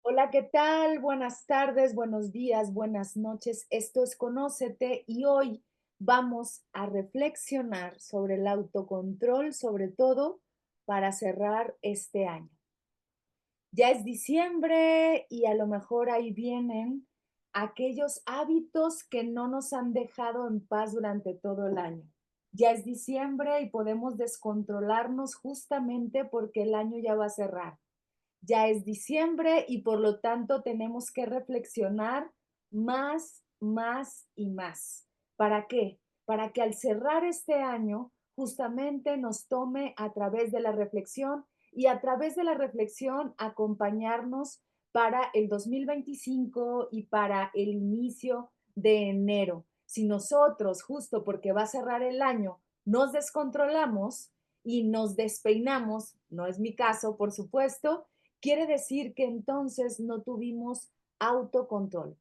Hola, ¿qué tal? Buenas tardes, buenos días, buenas noches. Esto es Conócete y hoy vamos a reflexionar sobre el autocontrol, sobre todo para cerrar este año. Ya es diciembre y a lo mejor ahí vienen aquellos hábitos que no nos han dejado en paz durante todo el año. Ya es diciembre y podemos descontrolarnos justamente porque el año ya va a cerrar. Ya es diciembre y por lo tanto tenemos que reflexionar más y más. ¿Para qué? Para que al cerrar este año justamente nos tome a través de la reflexión y a través de la reflexión acompañarnos para el 2025 y para el inicio de enero. Si nosotros, justo porque va a cerrar el año, nos descontrolamos y nos despeinamos, no es mi caso, por supuesto, quiere decir que entonces no tuvimos autocontrol.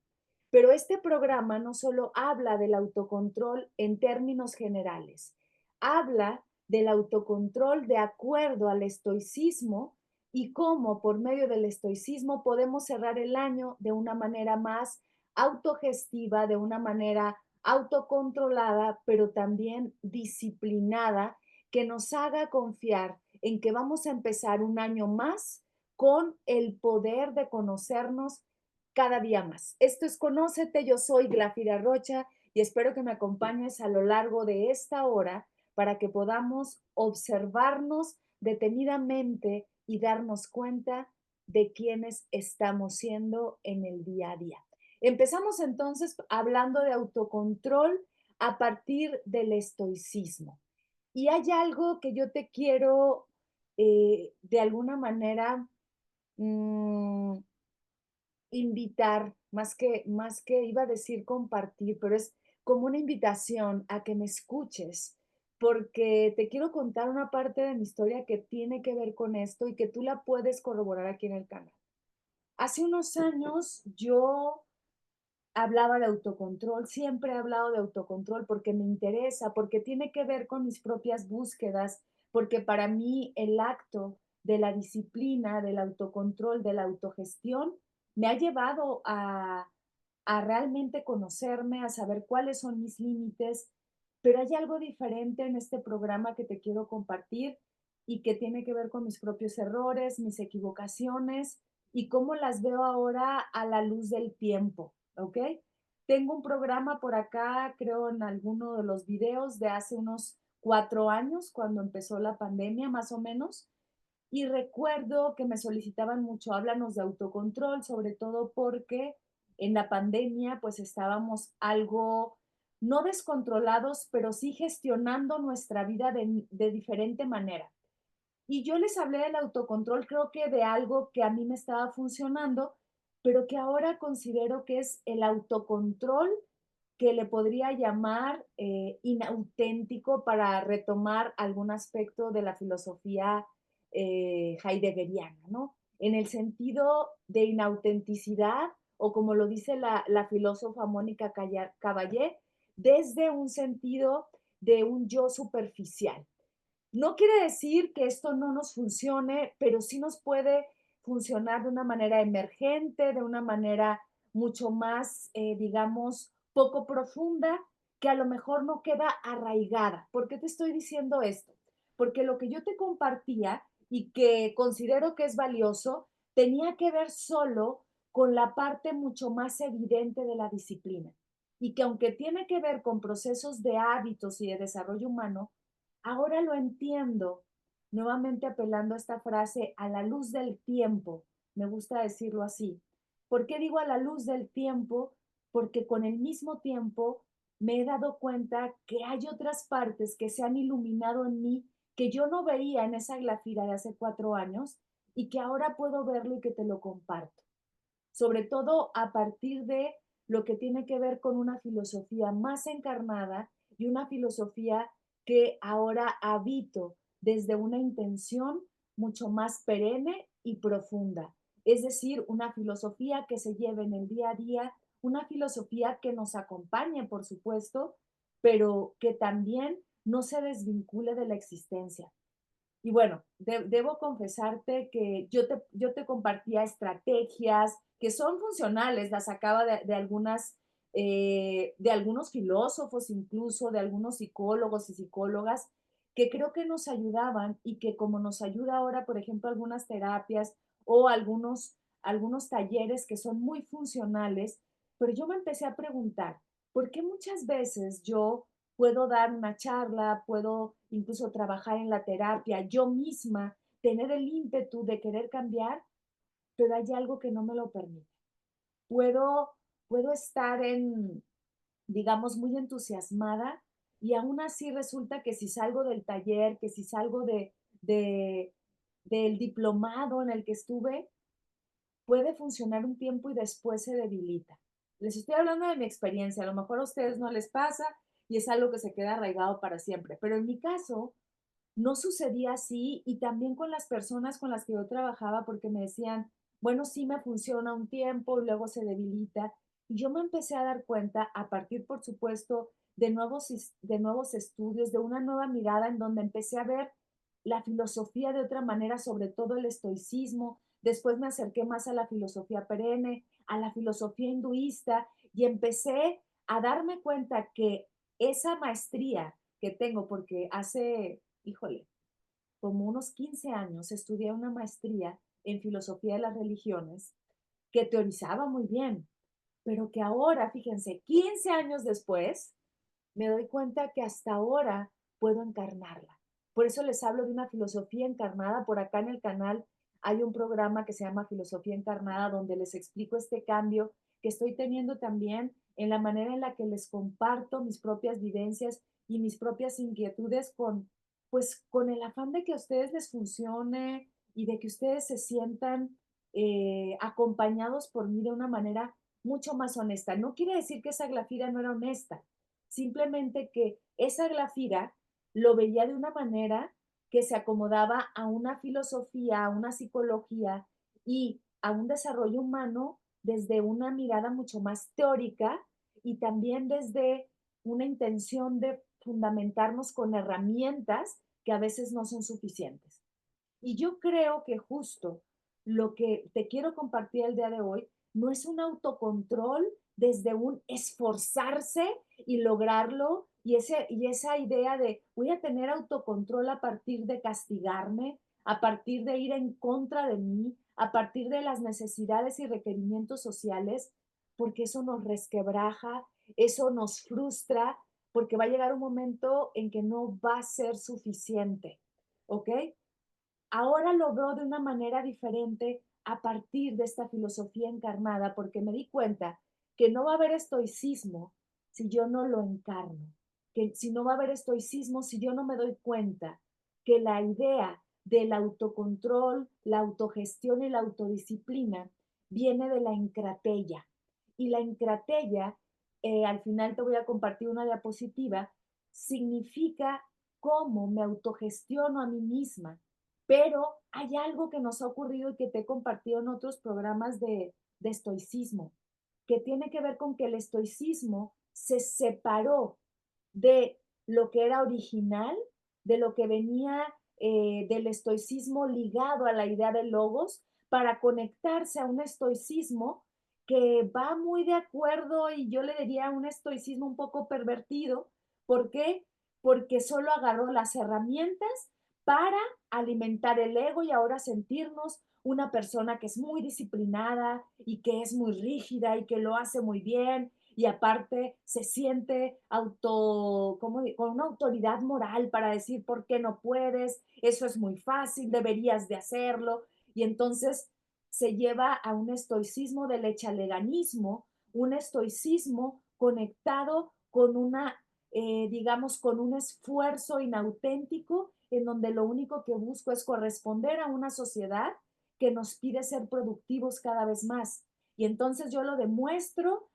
Pero este programa no solo habla del autocontrol en términos generales, habla del autocontrol de acuerdo al estoicismo y cómo por medio del estoicismo podemos cerrar el año de una manera más autogestiva, de una manera autocontrolada, pero también disciplinada, que nos haga confiar en que vamos a empezar un año más con el poder de conocernos cada día más. Esto es Conócete, yo soy Glafira Rocha y espero que me acompañes a lo largo de esta hora para que podamos observarnos detenidamente y darnos cuenta de quiénes estamos siendo en el día a día. Empezamos entonces hablando de autocontrol a partir del estoicismo. Y hay algo que yo te quiero de alguna manera mm, invitar, más que iba a decir compartir, pero es como una invitación a que me escuches, porque te quiero contar una parte de mi historia que tiene que ver con esto y que tú la puedes corroborar aquí en el canal. Hace unos años yo hablaba de autocontrol, siempre he hablado de autocontrol porque me interesa, porque tiene que ver con mis propias búsquedas, porque para mí el acto de la disciplina, del autocontrol, de la autogestión, me ha llevado a realmente conocerme, a saber cuáles son mis límites, pero hay algo diferente en este programa que te quiero compartir y que tiene que ver con mis propios errores, mis equivocaciones y cómo las veo ahora a la luz del tiempo, ¿ok? Tengo un programa por acá, creo en alguno de los videos de hace unos 4 años, cuando empezó la pandemia más o menos, y recuerdo que me solicitaban mucho, háblanos de autocontrol, sobre todo porque en la pandemia pues estábamos algo, no descontrolados, pero sí gestionando nuestra vida de diferente manera. Y yo les hablé del autocontrol, creo que de algo que a mí me estaba funcionando, pero que ahora considero que es el autocontrol que le podría llamar inauténtico para retomar algún aspecto de la filosofía heideggeriana, ¿no? En el sentido de inautenticidad, o como lo dice la filósofa Mónica Caballé, desde un sentido de un yo superficial. No quiere decir que esto no nos funcione, pero sí nos puede funcionar de una manera emergente, de una manera mucho más, digamos, poco profunda, que a lo mejor no queda arraigada. ¿Por qué te estoy diciendo esto? Porque lo que yo te compartía y que considero que es valioso, tenía que ver solo con la parte mucho más evidente de la disciplina. Y que aunque tiene que ver con procesos de hábitos y de desarrollo humano, ahora lo entiendo, nuevamente apelando a esta frase, a la luz del tiempo, me gusta decirlo así. ¿Por qué digo a la luz del tiempo? Porque con el mismo tiempo me he dado cuenta que hay otras partes que se han iluminado en mí que yo no veía en esa Glafira de hace 4 años y que ahora puedo verlo y que te lo comparto. Sobre todo a partir de lo que tiene que ver con una filosofía más encarnada y una filosofía que ahora habito desde una intención mucho más perenne y profunda. Es decir, una filosofía que se lleve en el día a día, una filosofía que nos acompañe, por supuesto, pero que también no se desvincule de la existencia. Y bueno, debo confesarte que yo te compartía estrategias que son funcionales, las sacaba de algunos filósofos, incluso de algunos psicólogos y psicólogas, que creo que nos ayudaban y que como nos ayuda ahora, por ejemplo, algunas terapias o algunos talleres que son muy funcionales, pero yo me empecé a preguntar, ¿por qué muchas veces yo puedo dar una charla, puedo incluso trabajar en la terapia, yo misma, tener el ímpetu de querer cambiar, pero hay algo que no me lo permite? Puedo, puedo estar digamos, muy entusiasmada y aún así resulta que si salgo del taller, que si salgo de, del diplomado en el que estuve, puede funcionar un tiempo y después se debilita. Les estoy hablando de mi experiencia, a lo mejor a ustedes no les pasa y es algo que se queda arraigado para siempre, pero en mi caso no sucedía así y también con las personas con las que yo trabajaba porque me decían, bueno, sí me funciona un tiempo y luego se debilita. Y yo me empecé a dar cuenta a partir, por supuesto, de nuevos estudios, de una nueva mirada en donde empecé a ver la filosofía de otra manera, sobre todo el estoicismo. Después me acerqué más a la filosofía perenne, a la filosofía hinduista y empecé a darme cuenta que esa maestría que tengo, porque híjole, como unos 15 años estudié una maestría en filosofía de las religiones que teorizaba muy bien, pero que ahora, fíjense, 15 años después, me doy cuenta que hasta ahora puedo encarnarla. Por eso les hablo de una filosofía encarnada. Por acá en el canal hay un programa que se llama Filosofía Encarnada, donde les explico este cambio que estoy teniendo también en la manera en la que les comparto mis propias vivencias y mis propias inquietudes pues, con el afán de que a ustedes les funcione y de que ustedes se sientan acompañados por mí de una manera mucho más honesta. No quiere decir que esa Glafira no era honesta, simplemente que esa Glafira lo veía de una manera que se acomodaba a una filosofía, a una psicología y a un desarrollo humano desde una mirada mucho más teórica y también desde una intención de fundamentarnos con herramientas que a veces no son suficientes. Y yo creo que justo lo que te quiero compartir el día de hoy no es un autocontrol desde un esforzarse y lograrlo y esa idea de voy a tener autocontrol a partir de castigarme, a partir de ir en contra de mí, a partir de las necesidades y requerimientos sociales, porque eso nos resquebraja, eso nos frustra, porque va a llegar un momento en que no va a ser suficiente, ¿ok? Ahora lo veo de una manera diferente a partir de esta filosofía encarnada, porque me di cuenta que no va a haber estoicismo si yo no lo encarno, que si no va a haber estoicismo si yo no me doy cuenta que la idea del autocontrol, la autogestión y la autodisciplina viene de la encratella. Y la encratella, al final te voy a compartir una diapositiva, significa cómo me autogestiono a mí misma, pero hay algo que nos ha ocurrido y que te he compartido en otros programas de estoicismo, que tiene que ver con que el estoicismo se separó de lo que era original, de lo que venía del estoicismo ligado a la idea de logos, para conectarse a un estoicismo que va muy de acuerdo y yo le diría un estoicismo un poco pervertido. ¿Por qué? Porque solo agarró las herramientas para alimentar el ego y ahora sentirnos una persona que es muy disciplinada y que es muy rígida y que lo hace muy bien y aparte se siente con una autoridad moral para decir por qué no puedes, eso es muy fácil, deberías de hacerlo. Y entonces se lleva a un estoicismo del echaleganismo, un estoicismo conectado con digamos, con un esfuerzo inauténtico en donde lo único que busco es corresponder a una sociedad que nos pide ser productivos cada vez más. Y entonces yo lo demuestro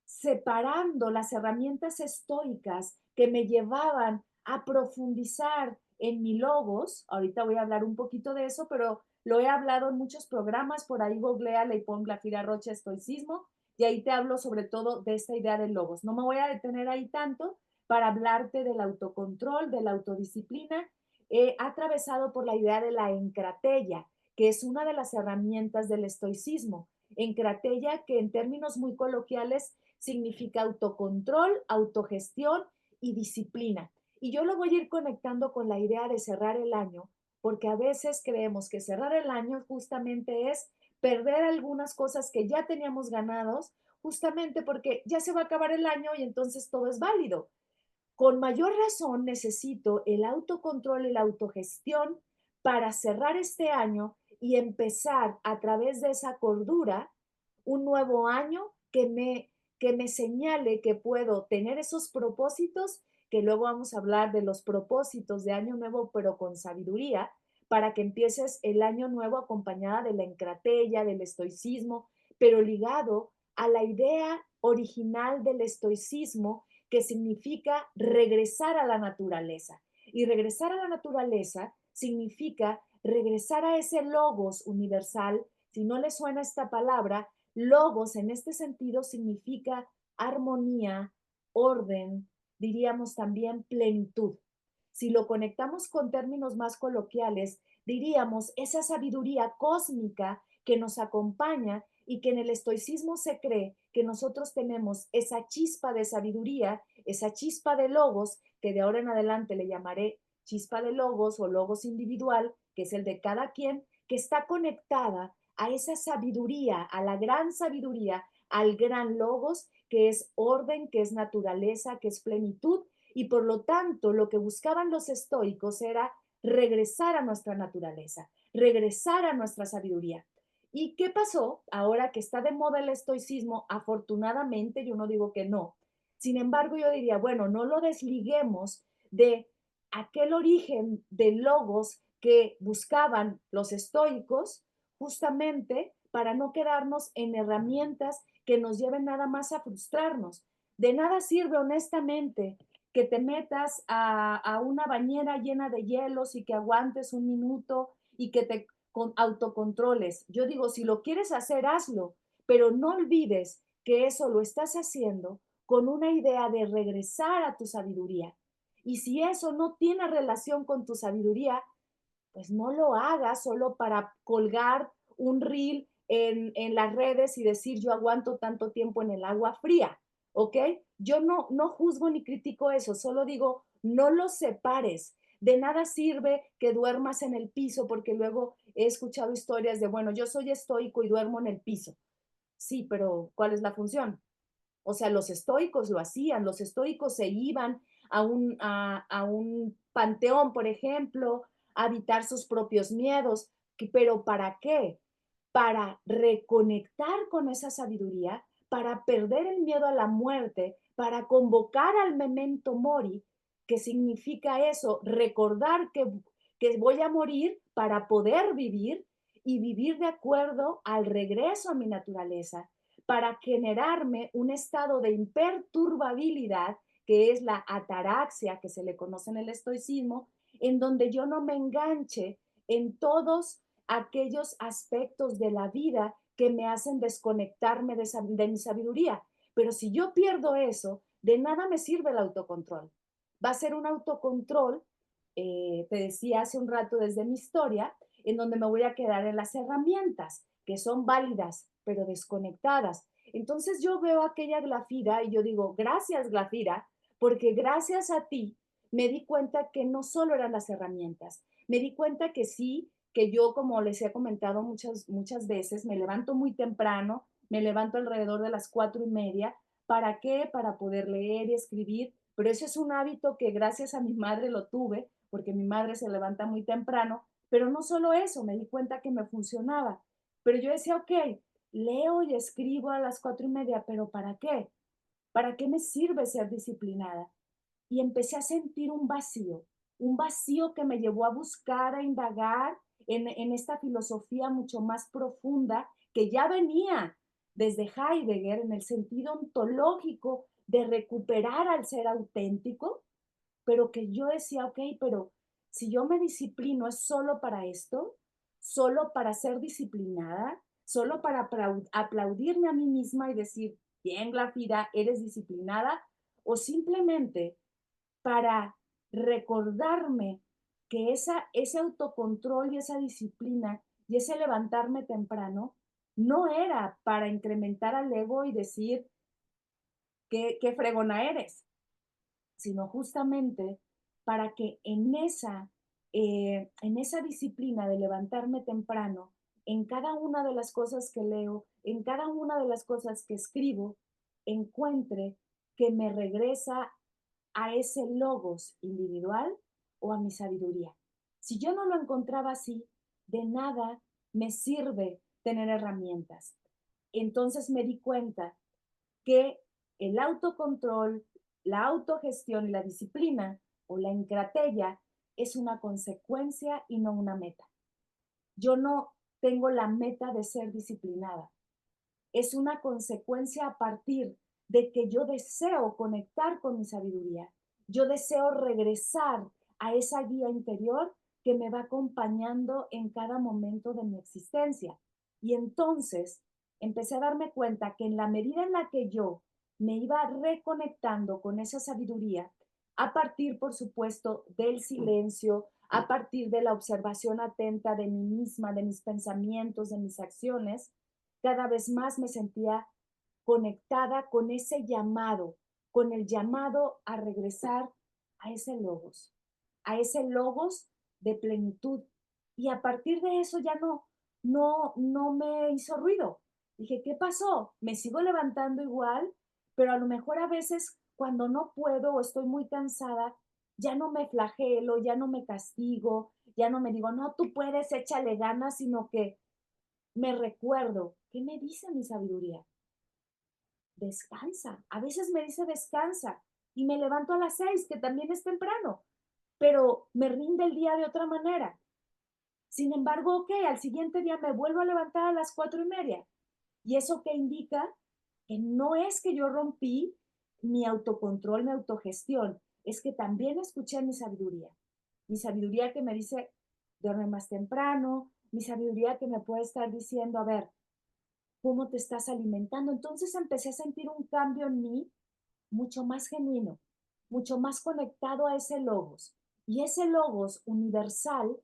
separando las herramientas estoicas que me llevaban a profundizar en mi logos. Ahorita voy a hablar un poquito de eso, pero lo he hablado en muchos programas, por ahí googleale y pon Glafira Rocha estoicismo, y ahí te hablo sobre todo de esta idea de logos. No me voy a detener ahí tanto para hablarte del autocontrol, de la autodisciplina ha atravesado por la idea de la encratella, que es una de las herramientas del estoicismo. Encratella, que en términos muy coloquiales significa autocontrol, autogestión y disciplina. Y yo lo voy a ir conectando con la idea de cerrar el año, porque a veces creemos que cerrar el año justamente es perder algunas cosas que ya teníamos ganados, justamente porque ya se va a acabar el año y entonces todo es válido. Con mayor razón necesito el autocontrol y la autogestión para cerrar este año y empezar a través de esa cordura un nuevo año que me señale que puedo tener esos propósitos, que luego vamos a hablar de los propósitos de año nuevo, pero con sabiduría, para que empieces el año nuevo acompañada de la encratella, del estoicismo, pero ligado a la idea original del estoicismo, que significa regresar a la naturaleza. Y regresar a la naturaleza significa regresar a ese logos universal. Si no le suena esta palabra, logos en este sentido significa armonía, orden, diríamos también plenitud. Si lo conectamos con términos más coloquiales, diríamos esa sabiduría cósmica que nos acompaña y que en el estoicismo se cree que nosotros tenemos esa chispa de sabiduría, esa chispa de logos, que de ahora en adelante le llamaré chispa de logos o logos individual, que es el de cada quien, que está conectada a esa sabiduría, a la gran sabiduría, al gran logos, que es orden, que es naturaleza, que es plenitud, y por lo tanto lo que buscaban los estoicos era regresar a nuestra naturaleza, regresar a nuestra sabiduría. ¿Y qué pasó ahora que está de moda el estoicismo? Afortunadamente, yo no digo que no. Sin embargo, yo diría, bueno, no lo desliguemos de aquel origen de logos que buscaban los estoicos, justamente para no quedarnos en herramientas que nos lleven nada más a frustrarnos. De nada sirve, honestamente, que te metas a una bañera llena de hielos y que aguantes un minuto y que te con autocontroles. Yo digo, si lo quieres hacer, hazlo, pero no olvides que eso lo estás haciendo con una idea de regresar a tu sabiduría. Y si eso no tiene relación con tu sabiduría, pues no lo hagas solo para colgar un reel en las redes y decir yo aguanto tanto tiempo en el agua fría, ¿ok? Yo no juzgo ni critico eso, solo digo, no lo separes. De nada sirve que duermas en el piso, porque luego he escuchado historias de, bueno, yo soy estoico y duermo en el piso. Sí, pero ¿cuál es la función? O sea, los estoicos lo hacían, los estoicos se iban a un panteón, por ejemplo, a habitar sus propios miedos, pero ¿para qué? Para reconectar con esa sabiduría, para perder el miedo a la muerte, para convocar al memento mori, que significa eso, recordar que voy a morir para poder vivir y vivir de acuerdo al regreso a mi naturaleza, para generarme un estado de imperturbabilidad, que es la ataraxia que se le conoce en el estoicismo, en donde yo no me enganche en todos aquellos aspectos de la vida que me hacen desconectarme de mi sabiduría. Pero si yo pierdo eso, de nada me sirve el autocontrol. Va a ser un autocontrol, te decía hace un rato desde mi historia, en donde me voy a quedar en las herramientas, que son válidas, pero desconectadas. Entonces yo veo aquella Glafira y yo digo, gracias Glafira, porque gracias a ti me di cuenta que no solo eran las herramientas, me di cuenta que sí, que yo, como les he comentado muchas veces, me levanto muy temprano, me levanto alrededor de las 4:30. ¿Para qué? Para poder leer y escribir, pero eso es un hábito que gracias a mi madre lo tuve, porque mi madre se levanta muy temprano, pero no solo eso, me di cuenta que me funcionaba. Pero yo decía, ok, leo y escribo a las 4:30, pero ¿para qué? ¿Para qué me sirve ser disciplinada? Y empecé a sentir un vacío que me llevó a buscar, a indagar en esta filosofía mucho más profunda que ya venía desde Heidegger en el sentido ontológico de recuperar al ser auténtico, pero que yo decía, ok, pero si yo me disciplino, ¿es solo para esto? ¿Solo para ser disciplinada? ¿Solo para aplaudirme a mí misma y decir, bien, Glafira, eres disciplinada? ¿O simplemente para recordarme que ese autocontrol y esa disciplina y ese levantarme temprano no era para incrementar al ego y decir qué fregona eres, sino justamente para que en esa disciplina de levantarme temprano, en cada una de las cosas que leo, en cada una de las cosas que escribo, encuentre que me regresa a ese logos individual o a mi sabiduría. Si yo no lo encontraba así, de nada me sirve tener herramientas. Entonces me di cuenta que el autocontrol, la autogestión y la disciplina o la encratella es una consecuencia y no una meta. Yo no tengo la meta de ser disciplinada. Es una consecuencia a partir de que yo deseo conectar con mi sabiduría. Yo deseo regresar a esa guía interior que me va acompañando en cada momento de mi existencia. Y entonces empecé a darme cuenta que en la medida en la que yo me iba reconectando con esa sabiduría, a partir, por supuesto, del silencio, a partir de la observación atenta de mí misma, de mis pensamientos, de mis acciones, cada vez más me sentía conectada con ese llamado, con el llamado a regresar a ese logos de plenitud. Y a partir de eso ya no me hizo ruido. Dije, ¿qué pasó? Me sigo levantando igual, pero a lo mejor a veces cuando no puedo o estoy muy cansada, ya no me flagelo, ya no me castigo, ya no me digo, no, tú puedes, échale ganas, sino que me recuerdo, ¿qué me dice mi sabiduría? Descansa. A veces me dice descansa y me levanto a las 6, que también es temprano, pero me rinde el día de otra manera. Sin embargo, ok, al siguiente día me vuelvo a levantar a las 4:30. ¿Y eso qué indica? Que no es que yo rompí mi autocontrol, mi autogestión, es que también escuché mi sabiduría que me dice, duerme más temprano, mi sabiduría que me puede estar diciendo, a ver, cómo te estás alimentando. Entonces empecé a sentir un cambio en mí mucho más genuino, mucho más conectado a ese logos. Y ese logos universal,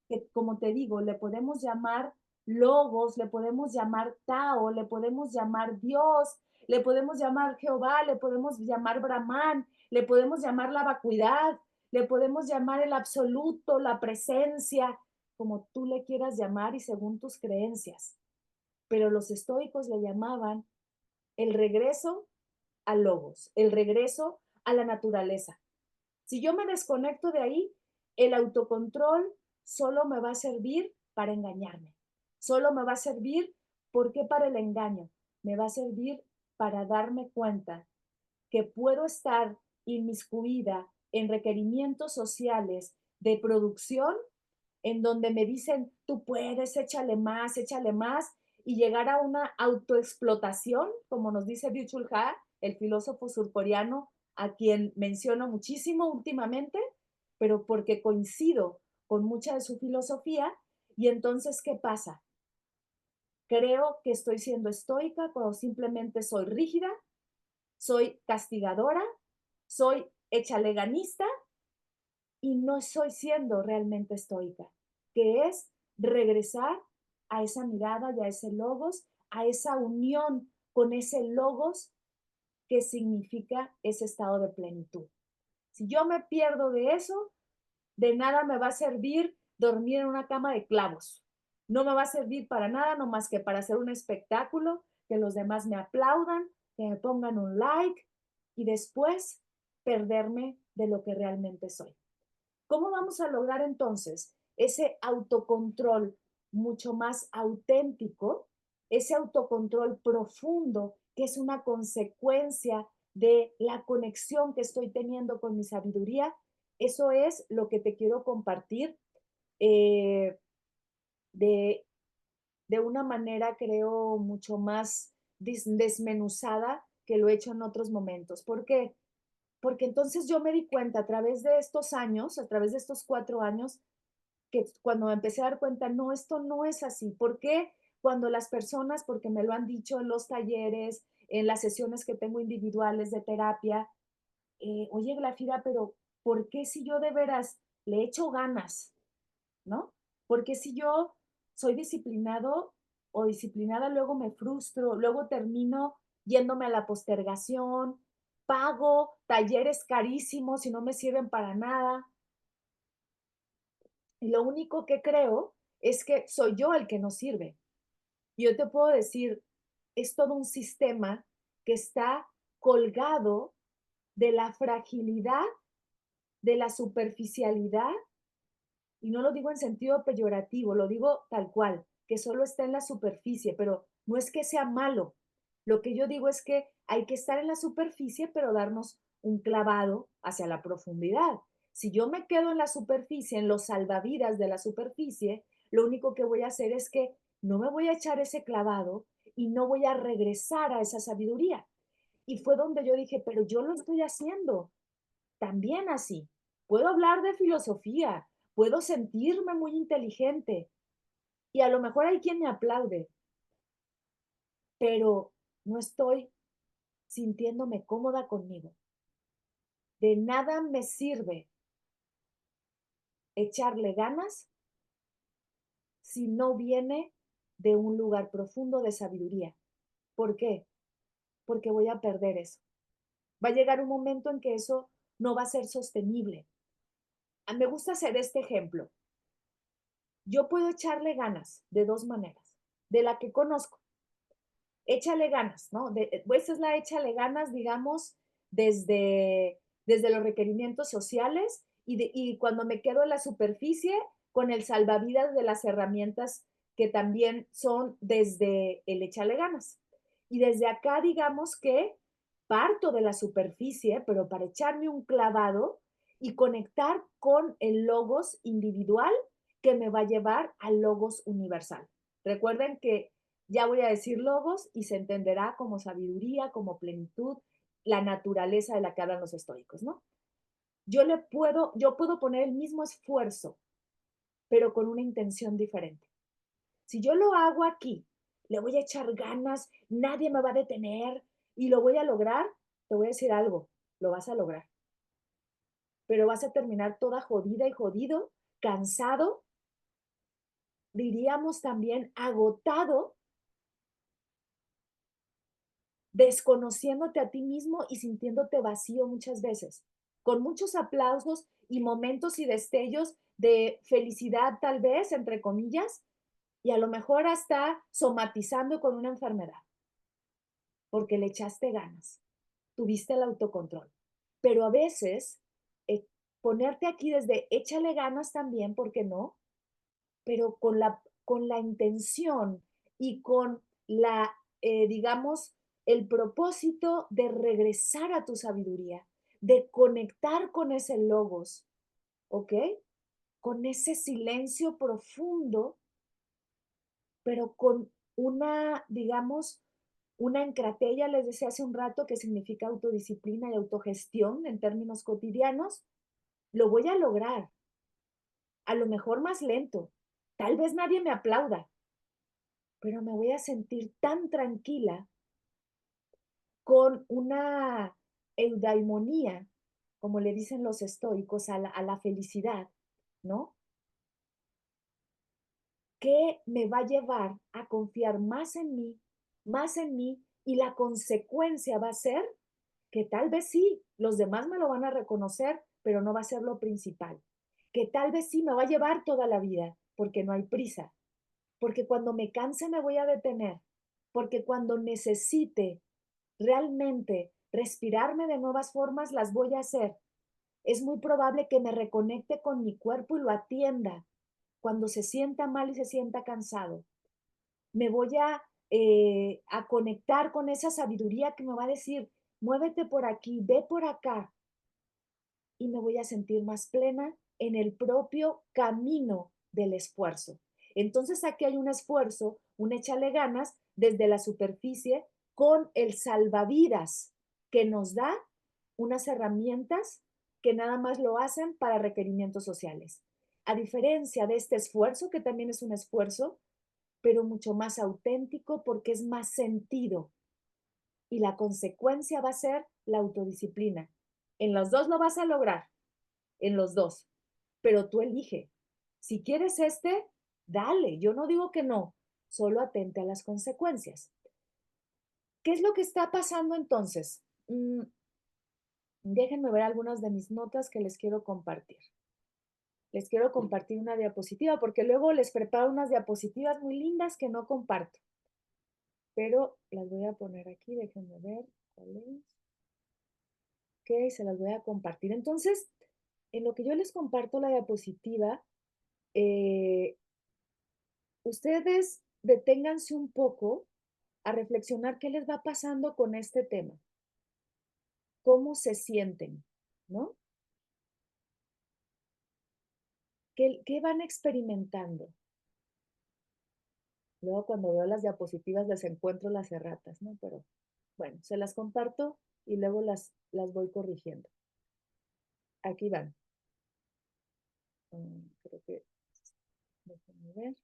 que como te digo, le podemos llamar logos, le podemos llamar Tao, le podemos llamar Dios, le podemos llamar Jehová, le podemos llamar Brahman, le podemos llamar la vacuidad, le podemos llamar el absoluto, la presencia, como tú le quieras llamar y según tus creencias, pero los estoicos le llamaban el regreso al logos, el regreso a la naturaleza. Si yo me desconecto de ahí, el autocontrol solo me va a servir para engañarme, solo me va a servir, ¿por qué para el engaño? Me va a servir para darme cuenta que puedo estar inmiscuida en requerimientos sociales de producción en donde me dicen, tú puedes, échale más, y llegar a una autoexplotación, como nos dice Byung-Chul Ha, el filósofo surcoreano, a quien menciono muchísimo últimamente, pero porque coincido con mucha de su filosofía. Y entonces, ¿qué pasa? Creo que estoy siendo estoica cuando simplemente soy rígida, soy castigadora, soy echaleganista y no estoy siendo realmente estoica, que es regresar a esa mirada y a ese logos, a esa unión con ese logos que significa ese estado de plenitud. Si yo me pierdo de eso, de nada me va a servir dormir en una cama de clavos. No me va a servir para nada, no más que para hacer un espectáculo, que los demás me aplaudan, que me pongan un like y después perderme de lo que realmente soy. ¿Cómo vamos a lograr entonces ese autocontrol mucho más auténtico, ese autocontrol profundo que es una consecuencia de la conexión que estoy teniendo con mi sabiduría? Eso es lo que te quiero compartir eh, de, de una manera, creo, mucho más desmenuzada que lo he hecho en otros momentos. ¿Por qué? Porque entonces yo me di cuenta a través de estos años, a través de estos 4 años, que cuando me empecé a dar cuenta, no, esto no es así. ¿Por qué? Cuando las personas, porque me lo han dicho en los talleres, en las sesiones que tengo individuales de terapia, oye, Glafira, pero ¿por qué si yo de veras le echo ganas, ¿no? Porque si yo soy disciplinado o disciplinada, luego me frustro, luego termino yéndome a la postergación, pago talleres carísimos y no me sirven para nada. Y lo único que creo es que soy yo el que no sirve. Yo te puedo decir, es todo un sistema que está colgado de la fragilidad, de la superficialidad, y no lo digo en sentido peyorativo, lo digo tal cual, que solo está en la superficie, pero no es que sea malo. Lo que yo digo es que hay que estar en la superficie, pero darnos un clavado hacia la profundidad. Si yo me quedo en la superficie, en los salvavidas de la superficie, lo único que voy a hacer es que no me voy a echar ese clavado y no voy a regresar a esa sabiduría. Y fue donde yo dije, pero yo lo estoy haciendo también así. Puedo hablar de filosofía, puedo sentirme muy inteligente y a lo mejor hay quien me aplaude, pero no estoy sintiéndome cómoda conmigo. De nada me sirve echarle ganas si no viene de un lugar profundo de sabiduría. ¿Por qué? Porque voy a perder eso. Va a llegar un momento en que eso no va a ser sostenible. Me gusta hacer este ejemplo. Yo puedo echarle ganas de dos maneras. De la que conozco, échale ganas, ¿no? Esa es la échale ganas, digamos, desde los requerimientos sociales y cuando me quedo en la superficie con el salvavidas de las herramientas que también son desde el échale ganas. Y desde acá, digamos que parto de la superficie, pero para echarme un clavado y conectar con el logos individual que me va a llevar al logos universal. Recuerden que ya voy a decir logos y se entenderá como sabiduría, como plenitud, la naturaleza de la que hablan los estoicos, ¿no? Yo puedo poner el mismo esfuerzo, pero con una intención diferente. Si yo lo hago aquí, le voy a echar ganas, nadie me va a detener y lo voy a lograr, te voy a decir algo, lo vas a lograr, pero vas a terminar toda jodida y jodido, cansado, diríamos también agotado, desconociéndote a ti mismo y sintiéndote vacío muchas veces, con muchos aplausos y momentos y destellos de felicidad tal vez, entre comillas, y a lo mejor hasta somatizando con una enfermedad, porque le echaste ganas, tuviste el autocontrol. Pero a veces, eh, ponerte aquí desde échale ganas también, ¿por qué no? Pero con la intención y con la, digamos, el propósito de regresar a tu sabiduría, de conectar con ese logos, ¿ok? Con ese silencio profundo, pero con una, digamos, una encratella, les decía hace un rato, que significa autodisciplina y autogestión en términos cotidianos, lo voy a lograr, a lo mejor más lento, tal vez nadie me aplauda, pero me voy a sentir tan tranquila con una eudaimonía, como le dicen los estoicos, a la felicidad, ¿no? Que me va a llevar a confiar más en mí, y la consecuencia va a ser que tal vez sí, los demás me lo van a reconocer, pero no va a ser lo principal. Que tal vez sí me va a llevar toda la vida, porque no hay prisa, porque cuando me canse me voy a detener, porque cuando necesite realmente respirarme de nuevas formas, las voy a hacer. Es muy probable que me reconecte con mi cuerpo y lo atienda cuando se sienta mal y se sienta cansado. Me voy a conectar con esa sabiduría que me va a decir, muévete por aquí, ve por acá, y me voy a sentir más plena en el propio camino del esfuerzo. Entonces aquí hay un esfuerzo, un échale ganas desde la superficie con el salvavidas que nos da unas herramientas que nada más lo hacen para requerimientos sociales. A diferencia de este esfuerzo, que también es un esfuerzo, pero mucho más auténtico porque es más sentido. Y la consecuencia va a ser la autodisciplina. En los dos lo vas a lograr, en los dos. pero tú elige. Si quieres este, dale, yo no digo que no, solo atente a las consecuencias. ¿Qué es lo que está pasando entonces? Déjenme ver algunas de mis notas que les quiero compartir. Les quiero compartir una diapositiva porque luego les preparo unas diapositivas muy lindas que no comparto. Pero las voy a poner aquí, déjenme ver cuál es. Ok, se las voy a compartir. Entonces, en lo que yo les comparto la diapositiva, eh, ustedes deténganse un poco a reflexionar qué les va pasando con este tema, cómo se sienten, ¿no? ¿Qué van experimentando? Luego cuando veo las diapositivas les encuentro las erratas, ¿no? Pero bueno, se las comparto y luego las voy corrigiendo. Aquí van. Creo que, déjenme ver.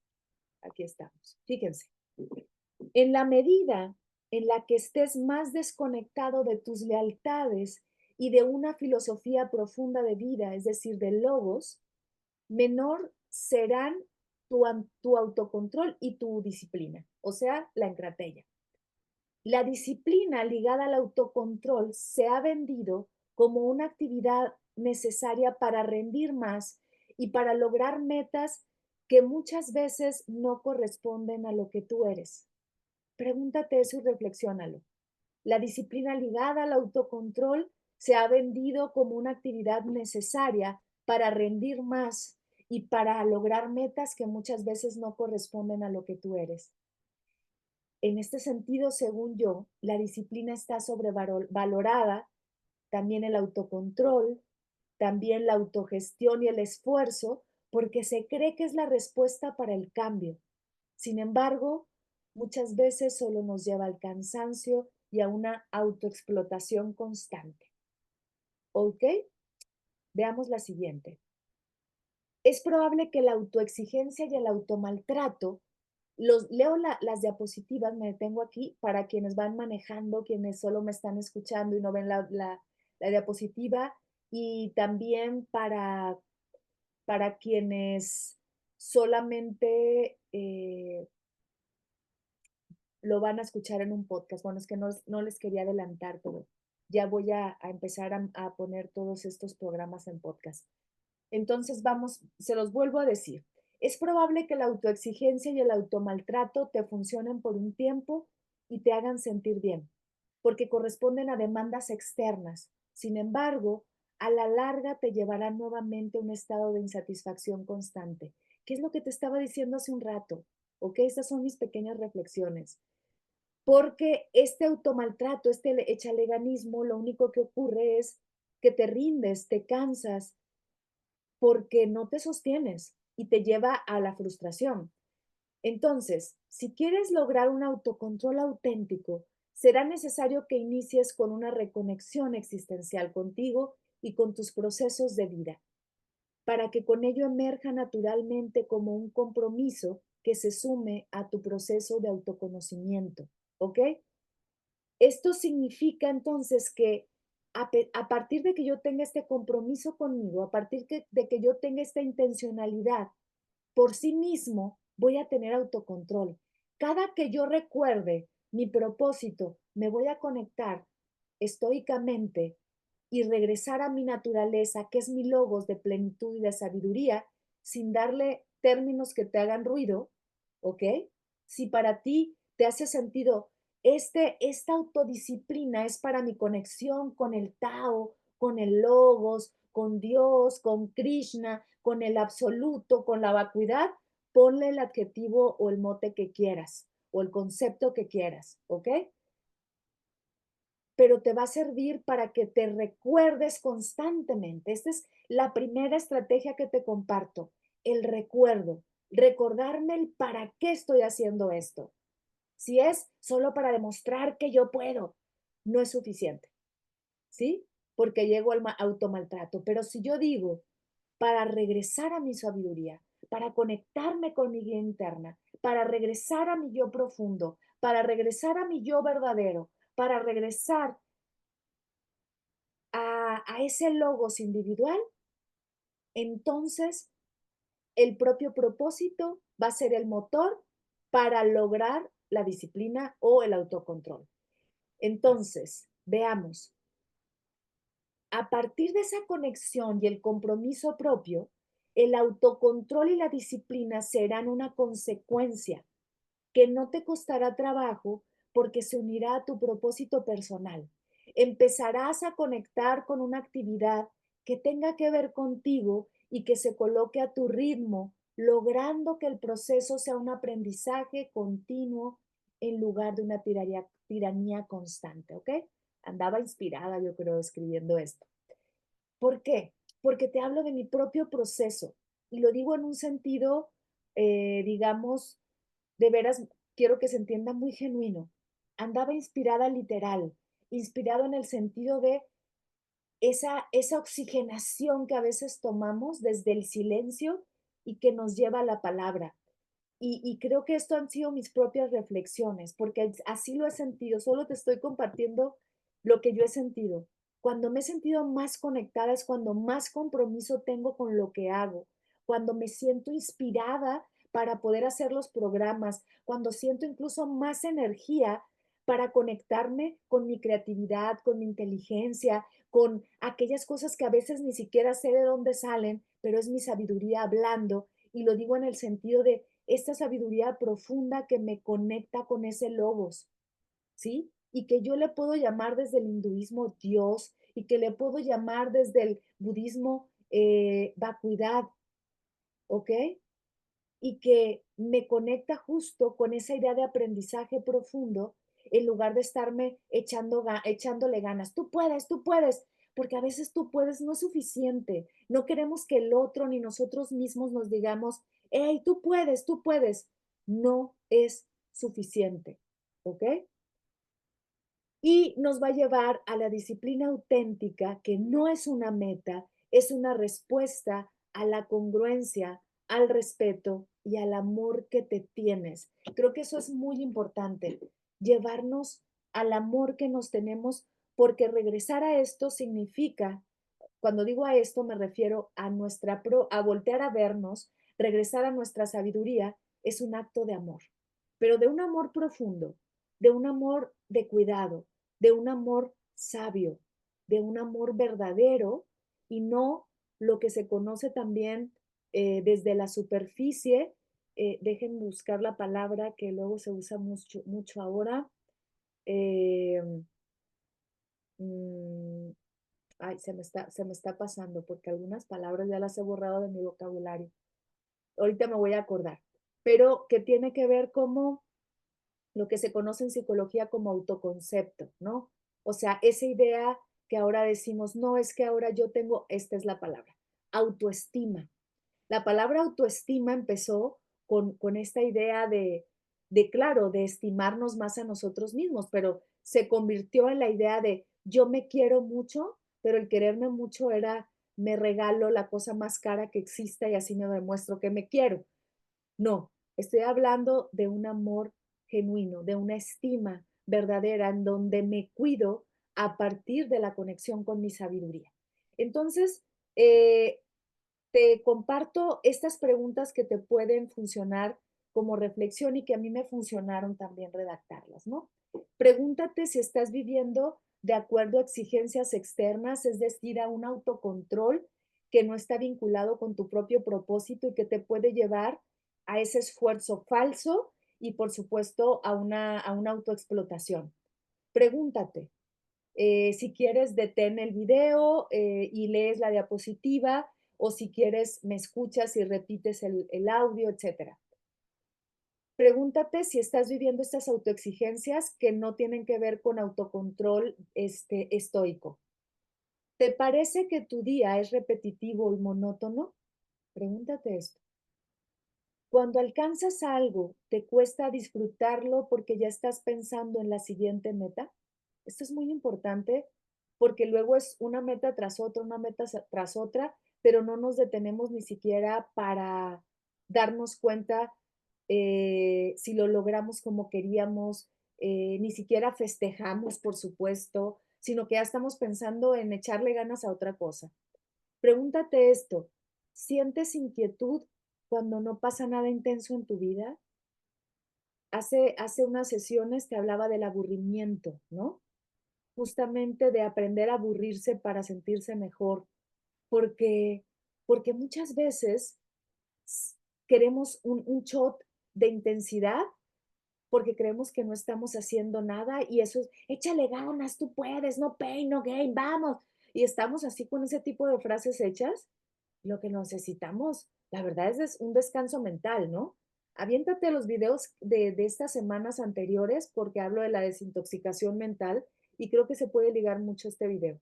Aquí estamos. Fíjense. En la medida en la que estés más desconectado de tus lealtades y de una filosofía profunda de vida, es decir, de logos, menor serán tu autocontrol y tu disciplina, o sea, la encratella. La disciplina ligada al autocontrol se ha vendido como una actividad necesaria para rendir más y para lograr metas que muchas veces no corresponden a lo que tú eres. Pregúntate eso y reflexiónalo. La disciplina ligada al autocontrol se ha vendido como una actividad necesaria para rendir más y para lograr metas que muchas veces no corresponden a lo que tú eres. En este sentido, según yo, la disciplina está sobrevalorada, también el autocontrol, también la autogestión y el esfuerzo, porque se cree que es la respuesta para el cambio. Sin embargo, muchas veces solo nos lleva al cansancio y a una autoexplotación constante. ¿Ok? Veamos la siguiente. Es probable que la autoexigencia y el automaltrato, las diapositivas, me detengo aquí para quienes van manejando, quienes solo me están escuchando y no ven la diapositiva, y también para quienes solamente lo van a escuchar en un podcast. Bueno, es que no les quería adelantar, pero ya voy a empezar a poner todos estos programas en podcast. Entonces, vamos, se los vuelvo a decir. Es probable que la autoexigencia y el automaltrato te funcionen por un tiempo y te hagan sentir bien, porque corresponden a demandas externas. Sin embargo, a la larga te llevarán nuevamente a un estado de insatisfacción constante. ¿Qué es lo que te estaba diciendo hace un rato? ¿Ok? Estas son mis pequeñas reflexiones. Porque este automaltrato, este echaleganismo, lo único que ocurre es que te rindes, te cansas, porque no te sostienes y te lleva a la frustración. Entonces, si quieres lograr un autocontrol auténtico, será necesario que inicies con una reconexión existencial contigo y con tus procesos de vida, para que con ello emerja naturalmente como un compromiso que se sume a tu proceso de autoconocimiento. ¿Ok? Esto significa entonces que a partir de que yo tenga este compromiso conmigo, a partir de que yo tenga esta intencionalidad, por sí mismo voy a tener autocontrol. Cada que yo recuerde mi propósito, me voy a conectar estoicamente y regresar a mi naturaleza, que es mi logos de plenitud y de sabiduría, sin darle términos que te hagan ruido, ¿ok? Si para ti te hace sentido, esta autodisciplina es para mi conexión con el Tao, con el Logos, con Dios, con Krishna, con el absoluto, con la vacuidad, ponle el adjetivo o el mote que quieras o el concepto que quieras, ¿ok? Pero te va a servir para que te recuerdes constantemente. Esta es la primera estrategia que te comparto, el recuerdo, recordarme el para qué estoy haciendo esto. Si es solo para demostrar que yo puedo, no es suficiente, ¿sí? Porque llego al automaltrato. Pero si yo digo, para regresar a mi sabiduría, para conectarme con mi guía interna, para regresar a mi yo profundo, para regresar a mi yo verdadero, para regresar a ese logos individual, entonces el propio propósito va a ser el motor para lograr la disciplina o el autocontrol. Entonces, veamos, a partir de esa conexión y el compromiso propio, el autocontrol y la disciplina serán una consecuencia que no te costará trabajo porque se unirá a tu propósito personal. Empezarás a conectar con una actividad que tenga que ver contigo y que se coloque a tu ritmo, logrando que el proceso sea un aprendizaje continuo en lugar de una tiranía constante, ¿ok? Andaba inspirada, yo creo, escribiendo esto. ¿Por qué? Porque te hablo de mi propio proceso y lo digo en un sentido, digamos, de veras quiero que se entienda muy genuino. Andaba inspirada literal, inspirado en el sentido de esa oxigenación que a veces tomamos desde el silencio y que nos lleva a la palabra. Y creo que esto han sido mis propias reflexiones, porque así lo he sentido, solo te estoy compartiendo lo que yo he sentido. Cuando me he sentido más conectada es cuando más compromiso tengo con lo que hago, cuando me siento inspirada para poder hacer los programas, cuando siento incluso más energía para conectarme con mi creatividad, con mi inteligencia, con aquellas cosas que a veces ni siquiera sé de dónde salen, pero es mi sabiduría hablando, y lo digo en el sentido de esta sabiduría profunda que me conecta con ese logos, ¿sí? Y que yo le puedo llamar desde el hinduismo Dios y que le puedo llamar desde el budismo vacuidad, ¿ok? Y que me conecta justo con esa idea de aprendizaje profundo en lugar de estarme echándole ganas. Tú puedes, porque a veces tú puedes no es suficiente. No queremos que el otro ni nosotros mismos nos digamos, hey, tú puedes. No es suficiente, ¿ok? Y nos va a llevar a la disciplina auténtica, que no es una meta, es una respuesta a la congruencia, al respeto y al amor que te tienes. Creo que eso es muy importante, llevarnos al amor que nos tenemos, porque regresar a esto significa, cuando digo a esto me refiero a a voltear a vernos, regresar a nuestra sabiduría, es un acto de amor, pero de un amor profundo, de un amor de cuidado, de un amor sabio, de un amor verdadero y no lo que se conoce también desde la superficie. Dejen buscar la palabra que luego se usa mucho, mucho ahora. eh, mm, Ay, se me está pasando porque algunas palabras ya las he borrado de mi vocabulario. Ahorita me voy a acordar, pero que tiene que ver como lo que se conoce en psicología como autoconcepto, ¿no? O sea, esa idea que ahora decimos, no, es que ahora yo tengo, esta es la palabra, autoestima. La palabra autoestima empezó con esta idea claro, de estimarnos más a nosotros mismos, pero se convirtió en la idea de yo me quiero mucho, pero el quererme mucho era me regalo la cosa más cara que exista y así me demuestro que me quiero. No, estoy hablando de un amor genuino, de una estima verdadera en donde me cuido a partir de la conexión con mi sabiduría. Entonces, eh, te comparto estas preguntas que te pueden funcionar como reflexión y que a mí me funcionaron también redactarlas, ¿no? Pregúntate si estás viviendo de acuerdo a exigencias externas, es decir, a un autocontrol que no está vinculado con tu propio propósito y que te puede llevar a ese esfuerzo falso y, por supuesto, a una autoexplotación. Pregúntate, si quieres, detén el video y lees la diapositiva, o si quieres, me escuchas y repites el audio, etcétera. Pregúntate si estás viviendo estas autoexigencias que no tienen que ver con autocontrol estoico. ¿Te parece que tu día es repetitivo y monótono? Pregúntate esto. Cuando alcanzas algo, ¿te cuesta disfrutarlo porque ya estás pensando en la siguiente meta? Esto es muy importante porque luego es una meta tras otra, una meta tras otra, pero no nos detenemos ni siquiera para darnos cuenta si lo logramos como queríamos, ni siquiera festejamos, por supuesto, sino que ya estamos pensando en echarle ganas a otra cosa. Pregúntate esto, ¿Sientes inquietud cuando no pasa nada intenso en tu vida? Hace unas sesiones te hablaba del aburrimiento, ¿no? Justamente de aprender a aburrirse para sentirse mejor, porque, porque muchas veces s- queremos un shot de intensidad porque creemos que no estamos haciendo nada y eso es, échale ganas, tú puedes, no pain, no gain, vamos. Y estamos así con ese tipo de frases hechas. Lo que necesitamos, la verdad, es un descanso mental, ¿no? Aviéntate los videos de estas semanas anteriores porque hablo de la desintoxicación mental y creo que se puede ligar mucho este video.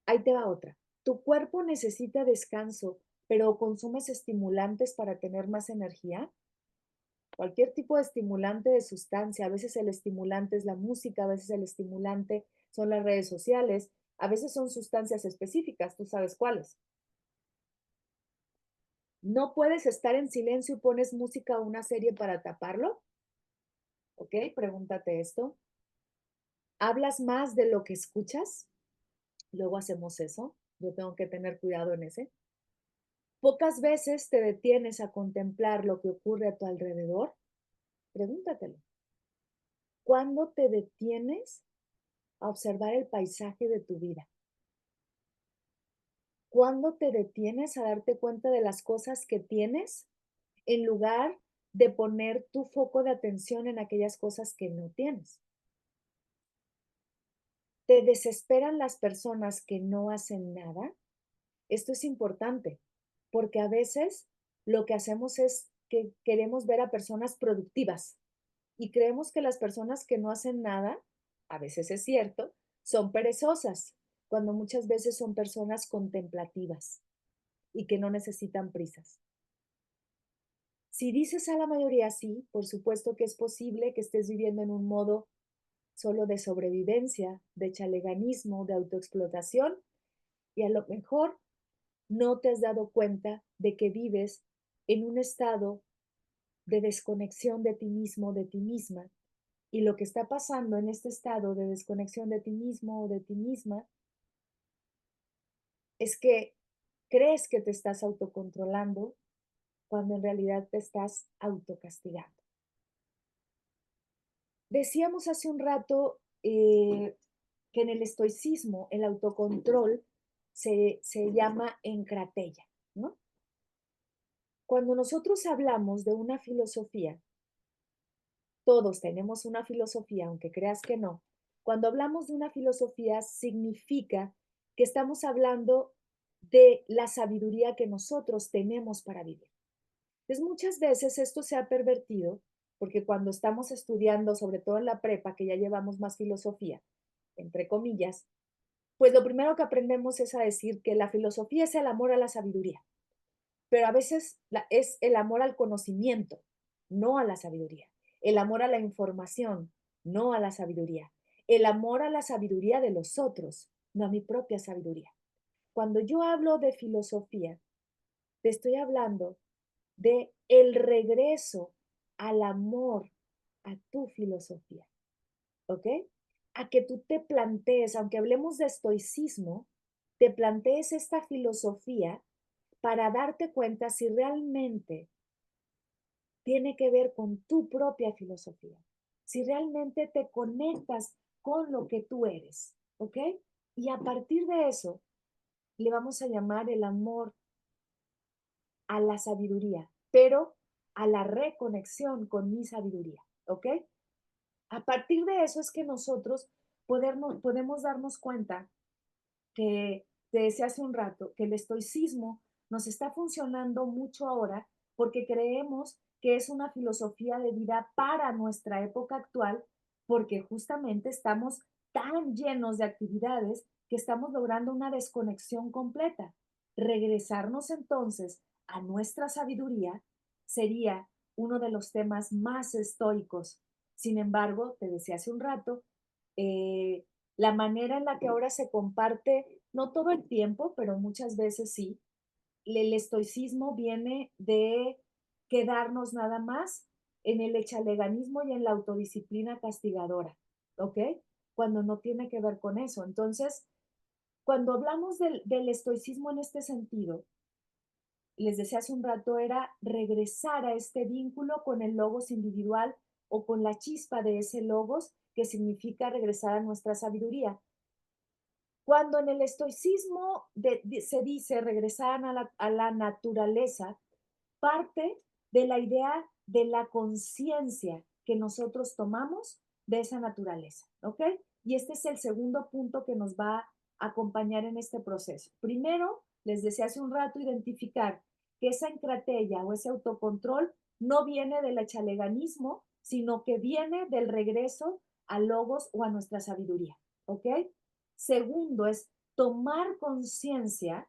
Ahí te va otra. Tu cuerpo necesita descanso, pero consumes estimulantes para tener más energía. Cualquier tipo de estimulante de sustancia, a veces el estimulante es la música, a veces el estimulante son las redes sociales, a veces son sustancias específicas, tú sabes cuáles. ¿No puedes estar en silencio y pones música o una serie para taparlo? ¿Ok? Pregúntate esto. ¿Hablas más de lo que escuchas? Luego hacemos eso. Yo tengo que tener cuidado en ese. ¿Pocas veces te detienes a contemplar lo que ocurre a tu alrededor? Pregúntatelo. ¿Cuándo te detienes a observar el paisaje de tu vida? ¿Cuándo te detienes a darte cuenta de las cosas que tienes en lugar de poner tu foco de atención en aquellas cosas que no tienes? ¿Te desesperan las personas que no hacen nada? Esto es importante, porque a veces lo que hacemos es que queremos ver a personas productivas y creemos que las personas que no hacen nada, a veces es cierto, son perezosas, cuando muchas veces son personas contemplativas y que no necesitan prisas. Si dices a la mayoría sí, por supuesto que es posible que estés viviendo en un modo solo de sobrevivencia, de chaleganismo, de autoexplotación, y a lo mejor no te has dado cuenta de que vives en un estado de desconexión de ti mismo, de ti misma, y lo que está pasando en este estado de desconexión de ti mismo o de ti misma es que crees que te estás autocontrolando cuando en realidad te estás autocastigando. Decíamos hace un rato que en el estoicismo el autocontrol se llama encratella, ¿no? Cuando nosotros hablamos de una filosofía, todos tenemos una filosofía, aunque creas que no. Cuando hablamos de una filosofía, significa que estamos hablando de la sabiduría que nosotros tenemos para vivir. Entonces, muchas veces esto se ha pervertido porque cuando estamos estudiando, sobre todo en la prepa, que ya llevamos más filosofía, entre comillas, pues lo primero que aprendemos es a decir que la filosofía es el amor a la sabiduría, pero a veces es el amor al conocimiento, no a la sabiduría. El amor a la información, no a la sabiduría. El amor a la sabiduría de los otros, no a mi propia sabiduría. Cuando yo hablo de filosofía, te estoy hablando de el regreso al amor a tu filosofía, ¿ok? A que tú te plantees, aunque hablemos de estoicismo, te plantees esta filosofía para darte cuenta si realmente tiene que ver con tu propia filosofía, si realmente te conectas con lo que tú eres, ¿ok? Y a partir de eso, le vamos a llamar el amor a la sabiduría, pero a la reconexión con mi sabiduría, ¿ok? A partir de eso es que nosotros podemos darnos cuenta que te decía hace un rato, que el estoicismo nos está funcionando mucho ahora porque creemos que es una filosofía de vida para nuestra época actual, porque justamente estamos tan llenos de actividades que estamos logrando una desconexión completa. Regresarnos entonces a nuestra sabiduría sería uno de los temas más estoicos. Sin embargo, te decía hace un rato, eh, la manera en la que ahora se comparte, no todo el tiempo, pero muchas veces sí, el estoicismo viene de quedarnos nada más en el echaleganismo y en la autodisciplina castigadora, ¿ok? Cuando no tiene que ver con eso. Entonces, cuando hablamos del estoicismo en este sentido, les decía hace un rato, era regresar a este vínculo con el logos individual o con la chispa de ese logos, que significa regresar a nuestra sabiduría. Cuando en el estoicismo se dice regresar a la naturaleza, parte de la idea de la conciencia que nosotros tomamos de esa naturaleza, ¿ok? Y este es el segundo punto que nos va a acompañar en este proceso. Primero, les decía hace un rato, identificar que esa encratella o ese autocontrol no viene del echaleganismo, sino que viene del regreso a logos o a nuestra sabiduría, ¿ok? Segundo es tomar conciencia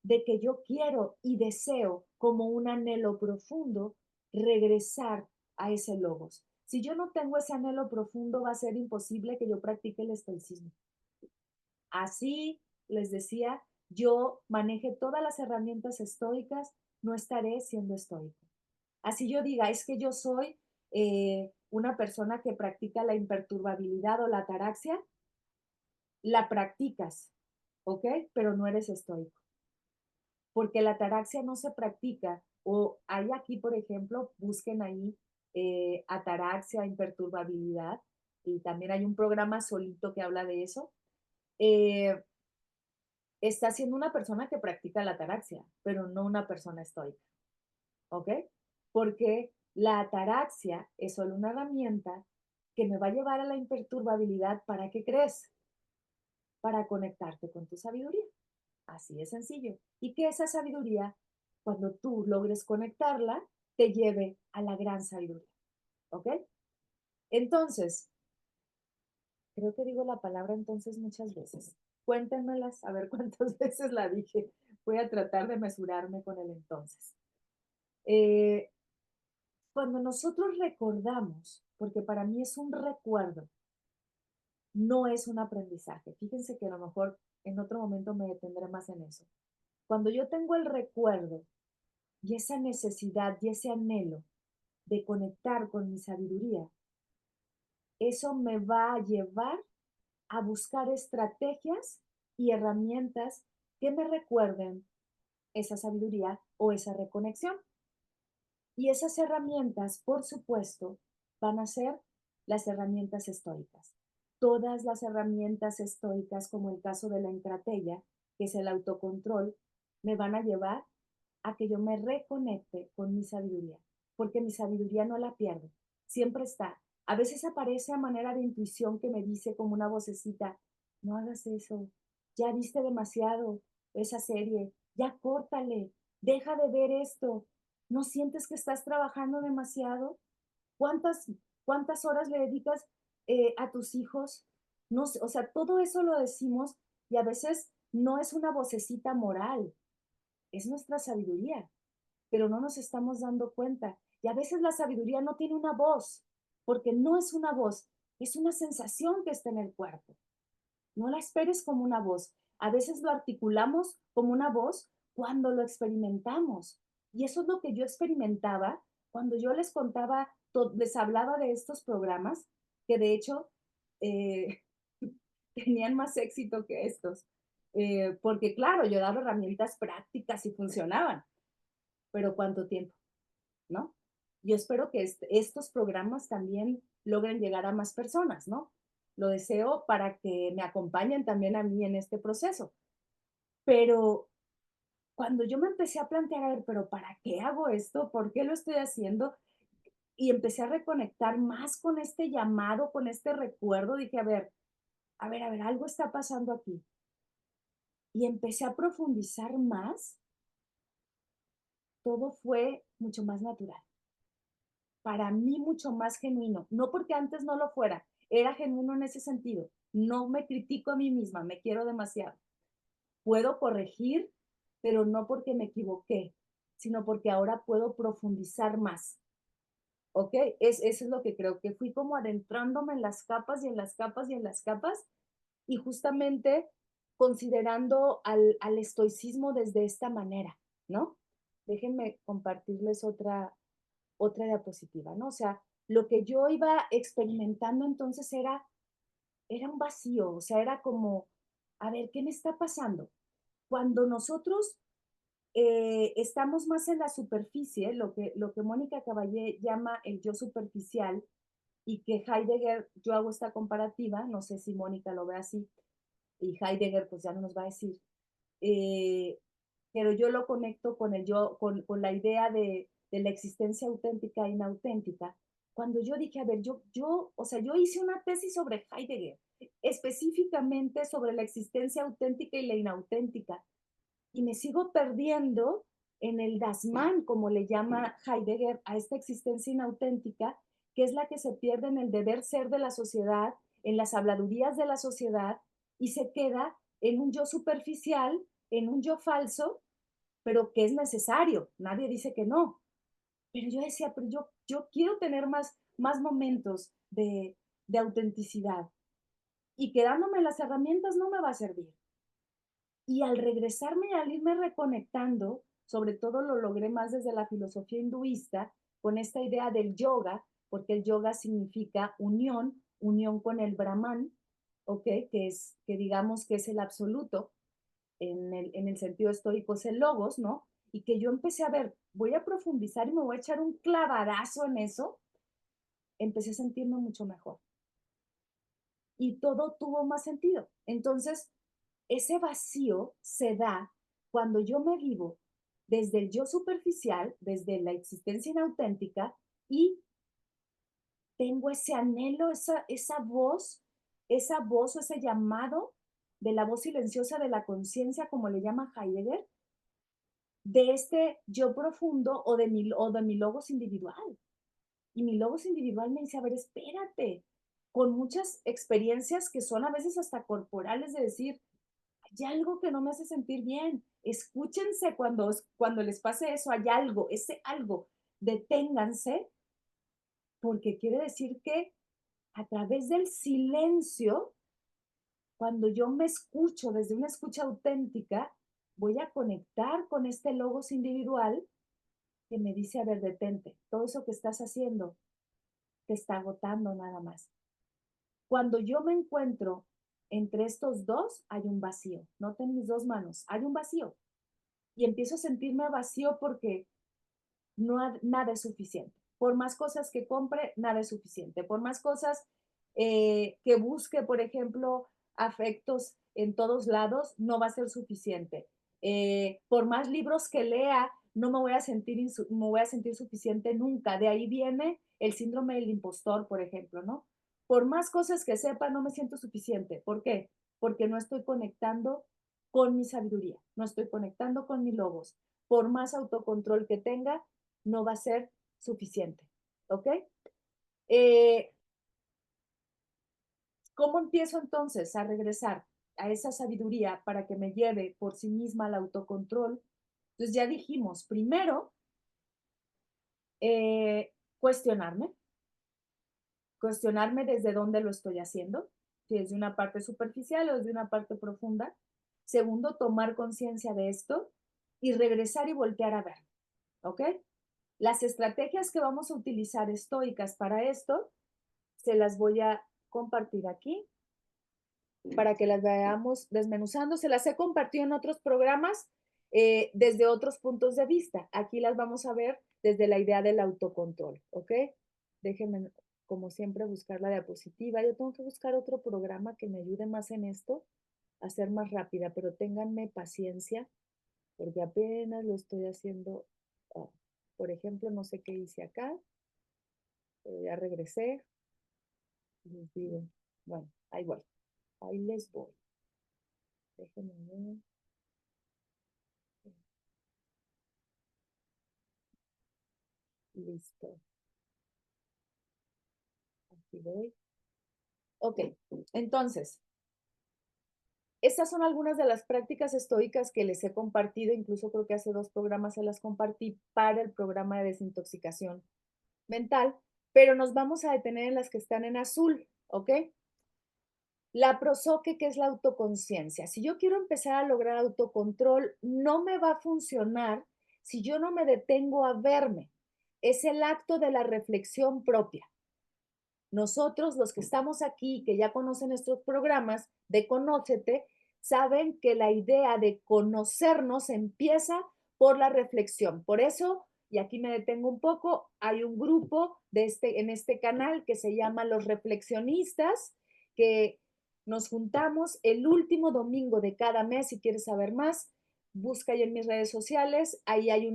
de que yo quiero y deseo como un anhelo profundo regresar a ese logos. Si yo no tengo ese anhelo profundo, va a ser imposible que yo practique el estoicismo. Así, les decía, yo maneje todas las herramientas estoicas, no estaré siendo estoico. Así yo diga, es que yo soy una persona que practica la imperturbabilidad o la ataraxia, la practicas, ¿ok? Pero no eres estoico, porque la ataraxia no se practica. O hay aquí, por ejemplo, busquen ahí ataraxia, imperturbabilidad, y también hay un programa solito que habla de eso. Eh, Está siendo una persona que practica la ataraxia, pero no una persona estoica, ¿ok? Porque la ataraxia es solo una herramienta que me va a llevar a la imperturbabilidad. ¿Para qué crees? Para conectarte con tu sabiduría. Así de sencillo. Y que esa sabiduría, cuando tú logres conectarla, te lleve a la gran sabiduría. ¿Ok? Entonces, creo que digo la palabra entonces muchas veces. Cuéntenmelas, a ver cuántas veces la dije. Voy a tratar de mesurarme con el entonces. Eh, Cuando nosotros recordamos, porque para mí es un recuerdo, no es un aprendizaje. Fíjense que a lo mejor en otro momento me detendré más en eso. Cuando yo tengo el recuerdo y esa necesidad y ese anhelo de conectar con mi sabiduría, eso me va a llevar a buscar estrategias y herramientas que me recuerden esa sabiduría o esa reconexión. Y esas herramientas, por supuesto, van a ser las herramientas estoicas. Todas las herramientas estoicas, como el caso de la encratella, que es el autocontrol, me van a llevar a que yo me reconecte con mi sabiduría, porque mi sabiduría no la pierdo, siempre está. A veces aparece a manera de intuición que me dice como una vocecita, no hagas eso, ya viste demasiado esa serie, ya córtale, deja de ver esto, ¿no sientes que estás trabajando demasiado? ¿Cuántas, cuántas horas le dedicas a tus hijos? No, o sea, todo eso lo decimos y a veces no es una vocecita moral, es nuestra sabiduría, pero no nos estamos dando cuenta. Y a veces la sabiduría no tiene una voz, porque no es una voz, es una sensación que está en el cuerpo. No la esperes como una voz. A veces lo articulamos como una voz cuando lo experimentamos. Y eso es lo que yo experimentaba cuando yo les contaba, les hablaba de estos programas, que de hecho eh, tenían más éxito que estos. Porque claro, yo daba herramientas prácticas y funcionaban, pero ¿cuánto tiempo? ¿No? Yo espero que estos programas también logren llegar a más personas, ¿no? Lo deseo para que me acompañen también a mí en este proceso. Pero cuando yo me empecé a plantear, a ver, pero ¿para qué hago esto? ¿Por qué lo estoy haciendo? Y empecé a reconectar más con este llamado, con este recuerdo, dije, a ver, algo está pasando aquí. Y empecé a profundizar más, todo fue mucho más natural. Para mí mucho más genuino, no porque antes no lo fuera, era genuino en ese sentido. No me critico a mí misma, me quiero demasiado. Puedo corregir, pero no porque me equivoqué, sino porque ahora puedo profundizar más. ¿Ok? Eso es lo que creo, que fui como adentrándome en las capas y en las capas y en las capas, y justamente considerando al estoicismo desde esta manera, ¿no? Déjenme compartirles otra diapositiva, ¿no? O sea, lo que yo iba experimentando entonces era un vacío, o sea, era como, a ver, ¿qué me está pasando? Cuando nosotros estamos más en la superficie, lo que Mónica Caballé llama el yo superficial, y que Heidegger, yo hago esta comparativa, no sé si Mónica lo ve así, y Heidegger pues ya no nos va a decir, eh, pero yo lo conecto con el yo, con la idea de la existencia auténtica e inauténtica. Cuando yo dije, a ver, o sea, yo hice una tesis sobre Heidegger, específicamente sobre la existencia auténtica y la inauténtica, y me sigo perdiendo en el Dasman, como le llama Heidegger, a esta existencia inauténtica, que es la que se pierde en el deber ser de la sociedad, en las habladurías de la sociedad, y se queda en un yo superficial, en un yo falso, pero que es necesario. Nadie dice que no. Pero yo decía, pero yo quiero tener más momentos de autenticidad. Y quedándome las herramientas no me va a servir. Y al regresarme y al irme reconectando, sobre todo lo logré más desde la filosofía hinduista, con esta idea del yoga, porque el yoga significa unión, unión con el Brahman, ¿ok? Que digamos que es el absoluto, en el sentido estoico es el logos, ¿no? Y que yo empecé a ver, voy a profundizar y me voy a echar un clavadazo en eso, empecé a sentirme mucho mejor. Y todo tuvo más sentido. Entonces, ese vacío se da cuando yo me vivo desde el yo superficial, desde la existencia inauténtica, y tengo ese anhelo, esa voz o ese llamado de la voz silenciosa de la conciencia, como le llama Heidegger, de este yo profundo o de mi logos individual. Y mi logos individual me dice, a ver, espérate, con muchas experiencias que son a veces hasta corporales de decir, hay algo que no me hace sentir bien. Escúchense cuando les pase eso, hay algo, ese algo, deténganse, porque quiere decir que a través del silencio, cuando yo me escucho desde una escucha auténtica, voy a conectar con este logos individual que me dice, a ver, detente, todo eso que estás haciendo te está agotando nada más. Cuando yo me encuentro entre estos dos, hay un vacío. Noten mis dos manos, hay un vacío. Y empiezo a sentirme vacío porque nada es suficiente. Por más cosas que compre, nada es suficiente. Por más cosas que busque, por ejemplo, afectos en todos lados, no va a ser suficiente. Por más libros que lea, no me voy a sentir suficiente nunca. De ahí viene el síndrome del impostor, por ejemplo, ¿no? Por más cosas que sepa, no me siento suficiente. ¿Por qué? Porque no estoy conectando con mi sabiduría, no estoy conectando con mis logos. Por más autocontrol que tenga, no va a ser suficiente. ¿Ok? Eh, ¿Cómo empiezo entonces a regresar a esa sabiduría para que me lleve por sí misma al autocontrol? Entonces ya dijimos, primero, eh, cuestionarme, cuestionarme desde dónde lo estoy haciendo, si es de una parte superficial o de una parte profunda. Segundo, tomar conciencia de esto y regresar y voltear a ver. ¿Ok? Las estrategias que vamos a utilizar estoicas para esto, se las voy a compartir aquí para que las veamos desmenuzando. Se las he compartido en otros programas desde otros puntos de vista. Aquí las vamos a ver desde la idea del autocontrol, ¿ok? Déjenme, como siempre, buscar la diapositiva. Yo tengo que buscar otro programa que me ayude más en esto, a ser más rápida, pero ténganme paciencia, porque apenas lo estoy haciendo. Oh, por ejemplo, no sé qué hice acá, pero ya regresé. Les digo, bueno, ahí voy, ahí les voy. Déjenme ver. Listo. Aquí voy. Ok, entonces, estas son algunas de las prácticas estoicas que les he compartido, incluso creo que hace 2 programas se las compartí para el programa de desintoxicación mental, pero nos vamos a detener en las que están en azul, ¿ok? La prosoque, que es la autoconciencia. Si yo quiero empezar a lograr autocontrol, no me va a funcionar si yo no me detengo a verme. Es el acto de la reflexión propia. Nosotros, los que estamos aquí, que ya conocen estos programas de Conócete, saben que la idea de conocernos empieza por la reflexión. Por eso, y aquí me detengo un poco, hay un grupo en este canal que se llama Los Reflexionistas, que nos juntamos el último domingo de cada mes. Si quieres saber más, busca ahí en mis redes sociales, ahí hay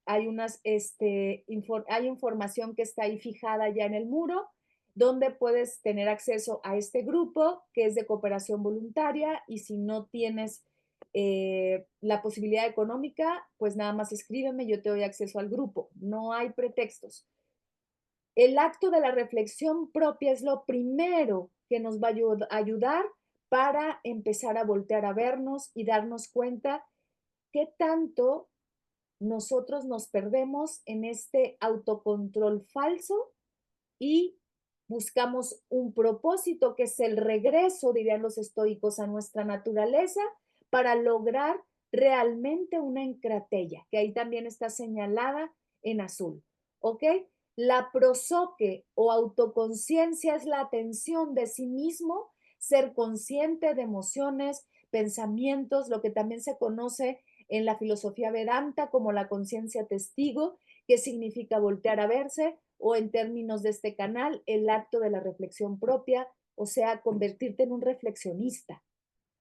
hay información que está ahí fijada ya en el muro, donde puedes tener acceso a este grupo que es de cooperación voluntaria, y si no tienes la posibilidad económica, pues nada más escríbeme, yo te doy acceso al grupo. No hay pretextos. El acto de la reflexión propia es lo primero que nos va a ayudar para empezar a voltear a vernos y darnos cuenta qué tanto nosotros nos perdemos en este autocontrol falso y buscamos un propósito que es el regreso, dirían los estoicos, a nuestra naturaleza para lograr realmente una encratella, que ahí también está señalada en azul, ¿ok? La prosoque o autoconciencia es la atención de sí mismo, ser consciente de emociones, pensamientos, lo que también se conoce en la filosofía Vedanta como la conciencia testigo, que significa voltear a verse, o en términos de este canal, el acto de la reflexión propia, o sea, convertirte en un reflexionista.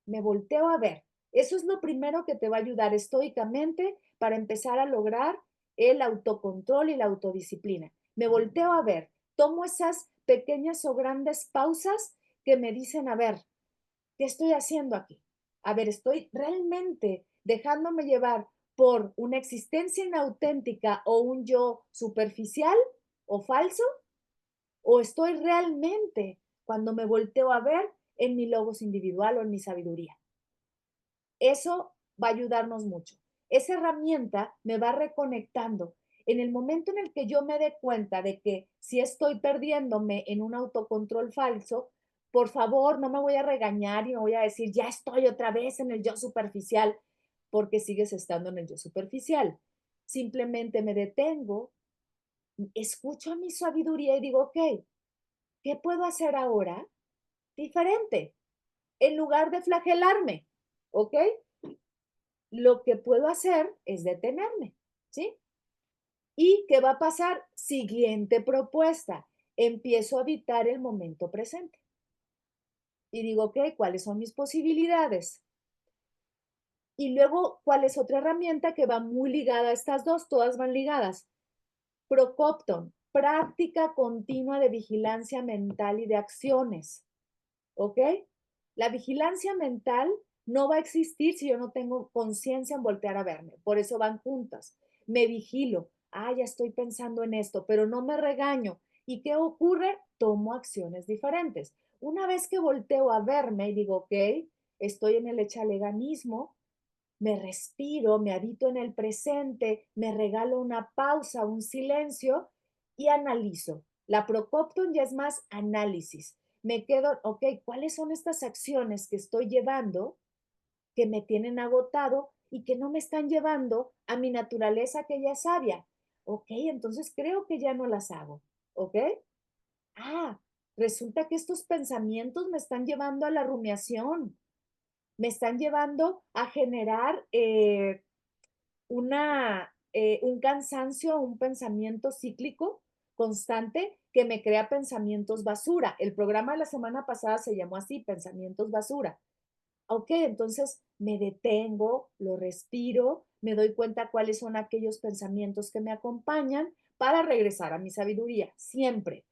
Me volteo a ver. Eso es lo primero que te va a ayudar estoicamente para empezar a lograr el autocontrol y la autodisciplina. Me volteo a ver. Tomo esas pequeñas o grandes pausas que me dicen, a ver, ¿qué estoy haciendo aquí? A ver, ¿estoy realmente dejándome llevar por una existencia inauténtica o un yo superficial o falso? ¿O estoy realmente, cuando me volteo a ver, en mi logos individual o en mi sabiduría? Eso va a ayudarnos mucho. Esa herramienta me va reconectando. En el momento en el que yo me dé cuenta de que si estoy perdiéndome en un autocontrol falso, por favor, no me voy a regañar y me voy a decir, ya estoy otra vez en el yo superficial, porque sigues estando en el yo superficial. Simplemente me detengo, escucho a mi sabiduría y digo, ok, ¿qué puedo hacer ahora diferente? En lugar de flagelarme, ¿ok? Lo que puedo hacer es detenerme, ¿sí? ¿Y qué va a pasar? Siguiente propuesta. Empiezo a habitar el momento presente. Y digo, ok, ¿cuáles son mis posibilidades? Y luego, ¿cuál es otra herramienta que va muy ligada a estas dos? Todas van ligadas. Procopton, práctica continua de vigilancia mental y de acciones. ¿Ok? La vigilancia mental no va a existir si yo no tengo conciencia en voltear a verme. Por eso van juntas. Me vigilo. Ah, ya estoy pensando en esto, pero no me regaño. ¿Y qué ocurre? Tomo acciones diferentes. Una vez que volteo a verme y digo, ok, estoy en el echaleganismo, me respiro, me habito en el presente, me regalo una pausa, un silencio y analizo. La Procopton ya es más análisis. Me quedo, ok, ¿cuáles son estas acciones que estoy llevando que me tienen agotado y que no me están llevando a mi naturaleza que ya es sabia? Ok, entonces creo que ya no las hago. ¿Ok? Ah, resulta que estos pensamientos me están llevando a la rumiación, me están llevando a generar un cansancio, un pensamiento cíclico constante que me crea pensamientos basura. El programa de la semana pasada se llamó así, pensamientos basura. Ok, entonces me detengo, lo respiro, me doy cuenta cuáles son aquellos pensamientos que me acompañan para regresar a mi sabiduría, siempre.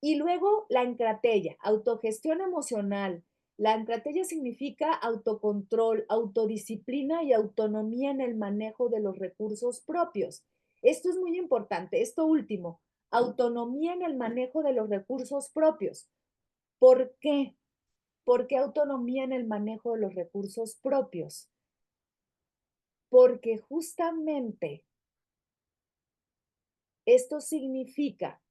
Y luego la encratella, autogestión emocional. La encratella significa autocontrol, autodisciplina y autonomía en el manejo de los recursos propios. Esto es muy importante, esto último, autonomía en el manejo de los recursos propios. ¿Por qué? ¿Por qué autonomía en el manejo de los recursos propios? Porque justamente esto significa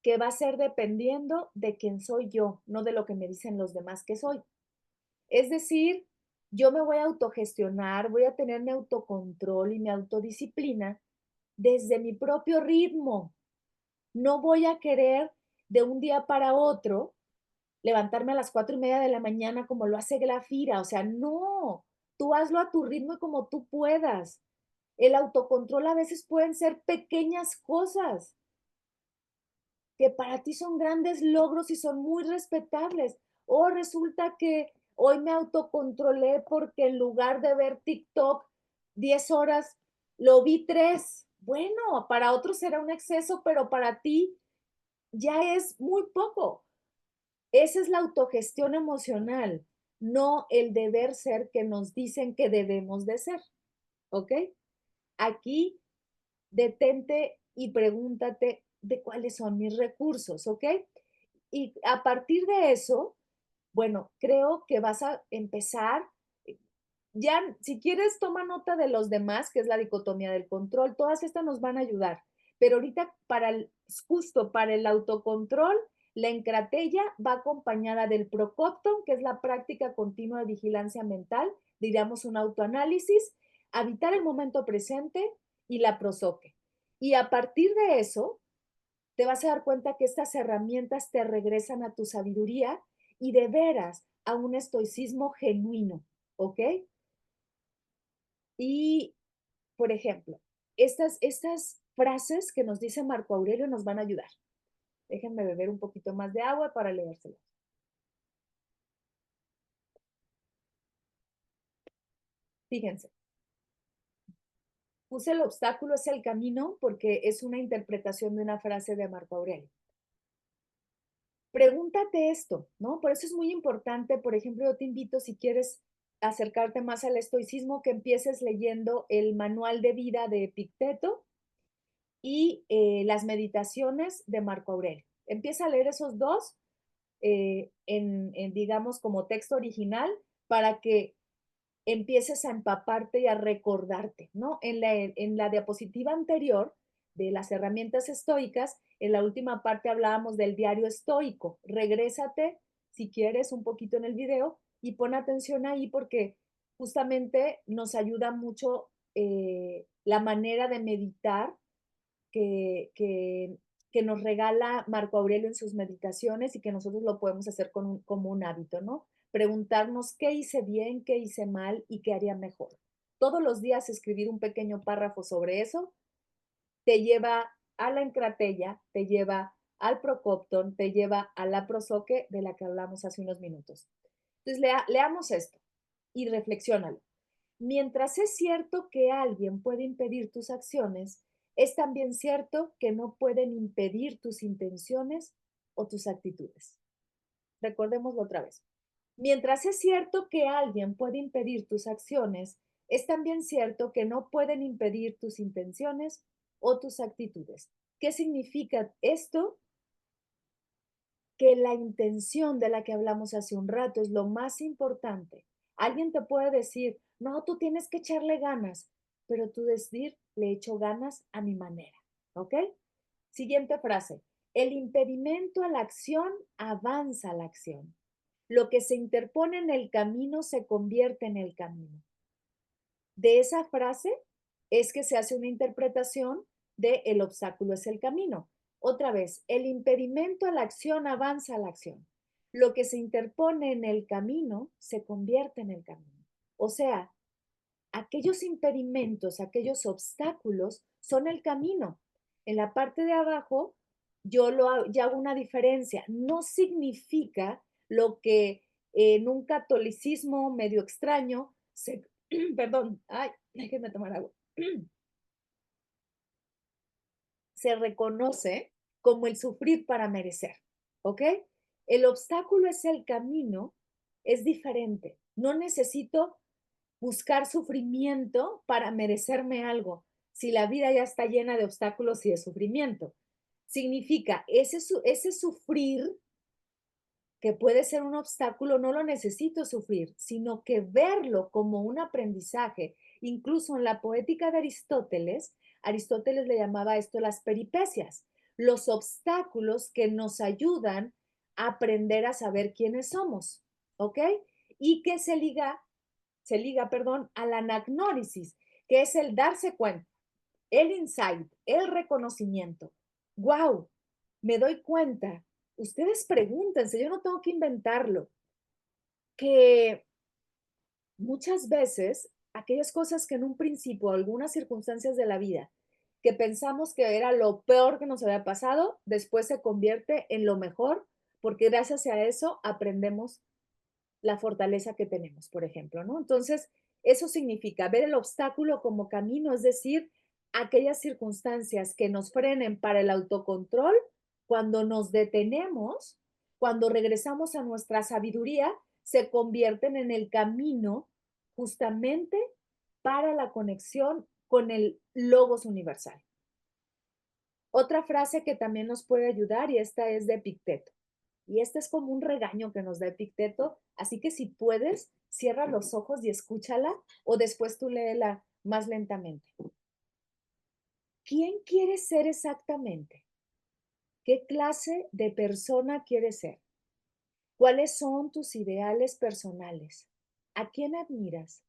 que va a ser dependiendo de quién soy yo, no de lo que me dicen los demás que soy. Es decir, yo me voy a autogestionar, voy a tener mi autocontrol y mi autodisciplina desde mi propio ritmo. No voy a querer de un día para otro levantarme a las 4:30 de la mañana como lo hace Glafira. O sea, no, Tú hazlo a tu ritmo y como tú puedas. El autocontrol a veces pueden ser pequeñas cosas que para ti son grandes logros y son muy respetables. O resulta que hoy me autocontrolé porque en lugar de ver TikTok 10 horas, lo vi 3. Bueno, para otros será un exceso, pero para ti ya es muy poco. Esa es la autogestión emocional, no el deber ser que nos dicen que debemos de ser, ¿ok? Aquí detente y pregúntate de cuáles son mis recursos, ¿ok? Y a partir de eso, bueno, creo que vas a empezar, ya si quieres toma nota de los demás, que es la dicotomía del control, todas estas nos van a ayudar, pero ahorita justo para el autocontrol, la encratella va acompañada del procopton, que es la práctica continua de vigilancia mental, diríamos un autoanálisis, habitar el momento presente y la prosoque. Y a partir de eso, te vas a dar cuenta que estas herramientas te regresan a tu sabiduría y de veras a un estoicismo genuino, ¿ok? Y, por ejemplo, estas frases que nos dice Marco Aurelio nos van a ayudar. Déjenme beber un poquito más de agua para leérselas. Fíjense, puse el obstáculo es el camino porque es una interpretación de una frase de Marco Aurelio. Pregúntate esto, ¿no? Por eso es muy importante, por ejemplo, yo te invito, si quieres acercarte más al estoicismo, que empieces leyendo el manual de vida de Epicteto y las meditaciones de Marco Aurelio. Empieza a leer esos dos digamos, como texto original para que empieces a empaparte y a recordarte, ¿no? En la diapositiva anterior de las herramientas estoicas, en la última parte hablábamos del diario estoico. Regrésate, si quieres, un poquito en el video y pon atención ahí porque justamente nos ayuda mucho la manera de meditar que, que, que nos regala Marco Aurelio en sus meditaciones y que nosotros lo podemos hacer como un hábito, ¿no? Preguntarnos qué hice bien, qué hice mal y qué haría mejor. Todos los días escribir un pequeño párrafo sobre eso te lleva a la encratella, te lleva al procopton, te lleva a la prosoque de la que hablamos hace unos minutos. Entonces, leamos esto y reflexiónalo. Mientras es cierto que alguien puede impedir tus acciones, es también cierto que no pueden impedir tus intenciones o tus actitudes. Recordémoslo otra vez. Mientras es cierto que alguien puede impedir tus acciones, es también cierto que no pueden impedir tus intenciones o tus actitudes. ¿Qué significa esto? Que la intención de la que hablamos hace un rato es lo más importante. Alguien te puede decir, no, tú tienes que echarle ganas, pero tú decir, le echo ganas a mi manera. ¿Ok? Siguiente frase. El impedimento a la acción avanza la acción. Lo que se interpone en el camino se convierte en el camino. De esa frase es que se hace una interpretación de el obstáculo es el camino. Otra vez, el impedimento a la acción avanza a la acción. Lo que se interpone en el camino se convierte en el camino. O sea, aquellos impedimentos, aquellos obstáculos son el camino. En la parte de abajo, ya hago una diferencia. No significa lo que en un catolicismo medio extraño se, perdón, ay, déjenme tomar agua. Se reconoce como el sufrir para merecer, ¿ok? El obstáculo es el camino, es diferente. No necesito buscar sufrimiento para merecerme algo. Si la vida ya está llena de obstáculos y de sufrimiento, significa ese sufrir que puede ser un obstáculo, no lo necesito sufrir, sino que verlo como un aprendizaje. Incluso en la poética de Aristóteles, Aristóteles le llamaba esto las peripecias, los obstáculos que nos ayudan a aprender a saber quiénes somos, ¿ok? Y que se liga, perdón, a la anagnórisis, que es el darse cuenta, el insight, el reconocimiento. ¡Wow! Me doy cuenta. Ustedes pregúntense, yo no tengo que inventarlo, que muchas veces aquellas cosas que en un principio, algunas circunstancias de la vida, que pensamos que era lo peor que nos había pasado, después se convierte en lo mejor, porque gracias a eso aprendemos la fortaleza que tenemos, por ejemplo, ¿no? Entonces, eso significa ver el obstáculo como camino, es decir, aquellas circunstancias que nos frenen para el autocontrol, cuando nos detenemos, cuando regresamos a nuestra sabiduría, se convierten en el camino justamente para la conexión con el logos universal. Otra frase que también nos puede ayudar, y esta es de Epicteto. Y este es como un regaño que nos da Epicteto, así que si puedes, cierra los ojos y escúchala o después tú léela más lentamente. ¿Quién quieres ser exactamente? ¿Qué clase de persona quieres ser? ¿Cuáles son tus ideales personales? ¿A quién admiras?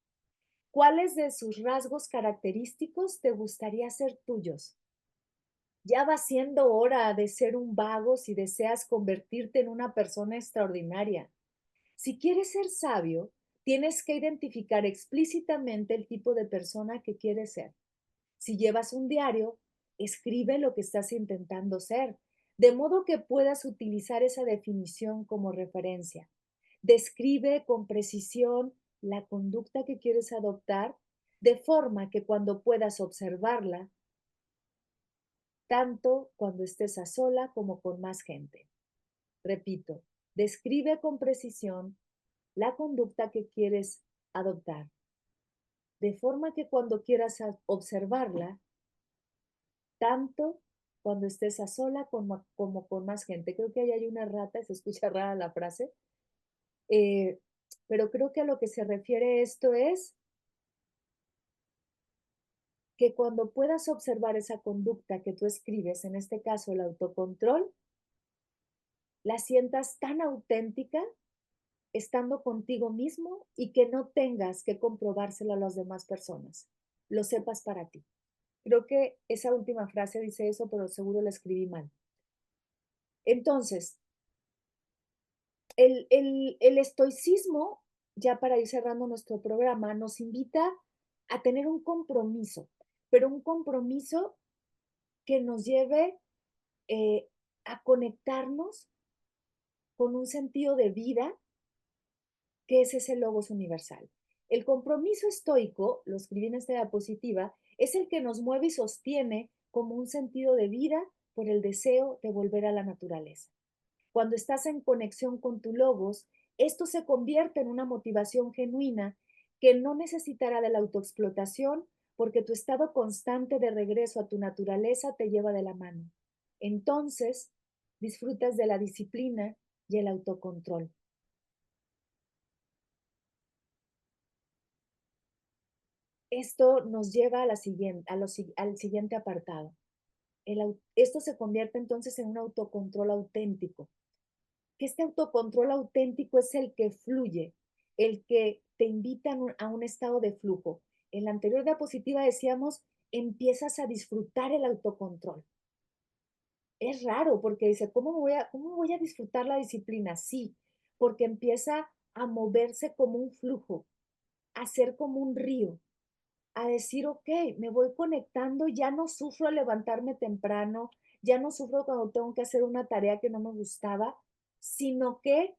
¿Cuáles de sus rasgos característicos te gustaría ser tuyos? Ya va siendo hora de ser un vago si deseas convertirte en una persona extraordinaria. Si quieres ser sabio, tienes que identificar explícitamente el tipo de persona que quieres ser. Si llevas un diario, escribe lo que estás intentando ser, de modo que puedas utilizar esa definición como referencia. Describe con precisión la conducta que quieres adoptar, de forma que cuando puedas observarla, tanto cuando estés a sola como con más gente. Repito, describe con precisión la conducta que quieres adoptar, de forma que cuando quieras observarla, tanto cuando estés a sola como con más gente. Creo que ahí hay una rata, se escucha rara la frase, eh, pero creo que a lo que se refiere esto es que cuando puedas observar esa conducta que tú escribes, en este caso el autocontrol, la sientas tan auténtica estando contigo mismo y que no tengas que comprobárselo a las demás personas, lo sepas para ti. Creo que esa última frase dice eso, pero seguro la escribí mal. Entonces, el estoicismo, ya para ir cerrando nuestro programa, nos invita a tener un compromiso, pero un compromiso que nos lleve a conectarnos con un sentido de vida que es ese logos universal. El compromiso estoico, lo escribí en esta diapositiva, es el que nos mueve y sostiene como un sentido de vida por el deseo de volver a la naturaleza. Cuando estás en conexión con tu logos, esto se convierte en una motivación genuina que no necesitará de la autoexplotación porque tu estado constante de regreso a tu naturaleza te lleva de la mano. Entonces, disfrutas de la disciplina y el autocontrol. Esto nos lleva a la siguiente, al siguiente apartado. Esto se convierte entonces en un autocontrol auténtico. Que este autocontrol auténtico es el que fluye, el que te invita a un estado de flujo. En la anterior diapositiva decíamos, empiezas a disfrutar el autocontrol. Es raro porque dice, cómo voy a disfrutar la disciplina? Sí, porque empieza a moverse como un flujo, a ser como un río, a decir, ok, me voy conectando, ya no sufro al levantarme temprano, ya no sufro cuando tengo que hacer una tarea que no me gustaba, sino que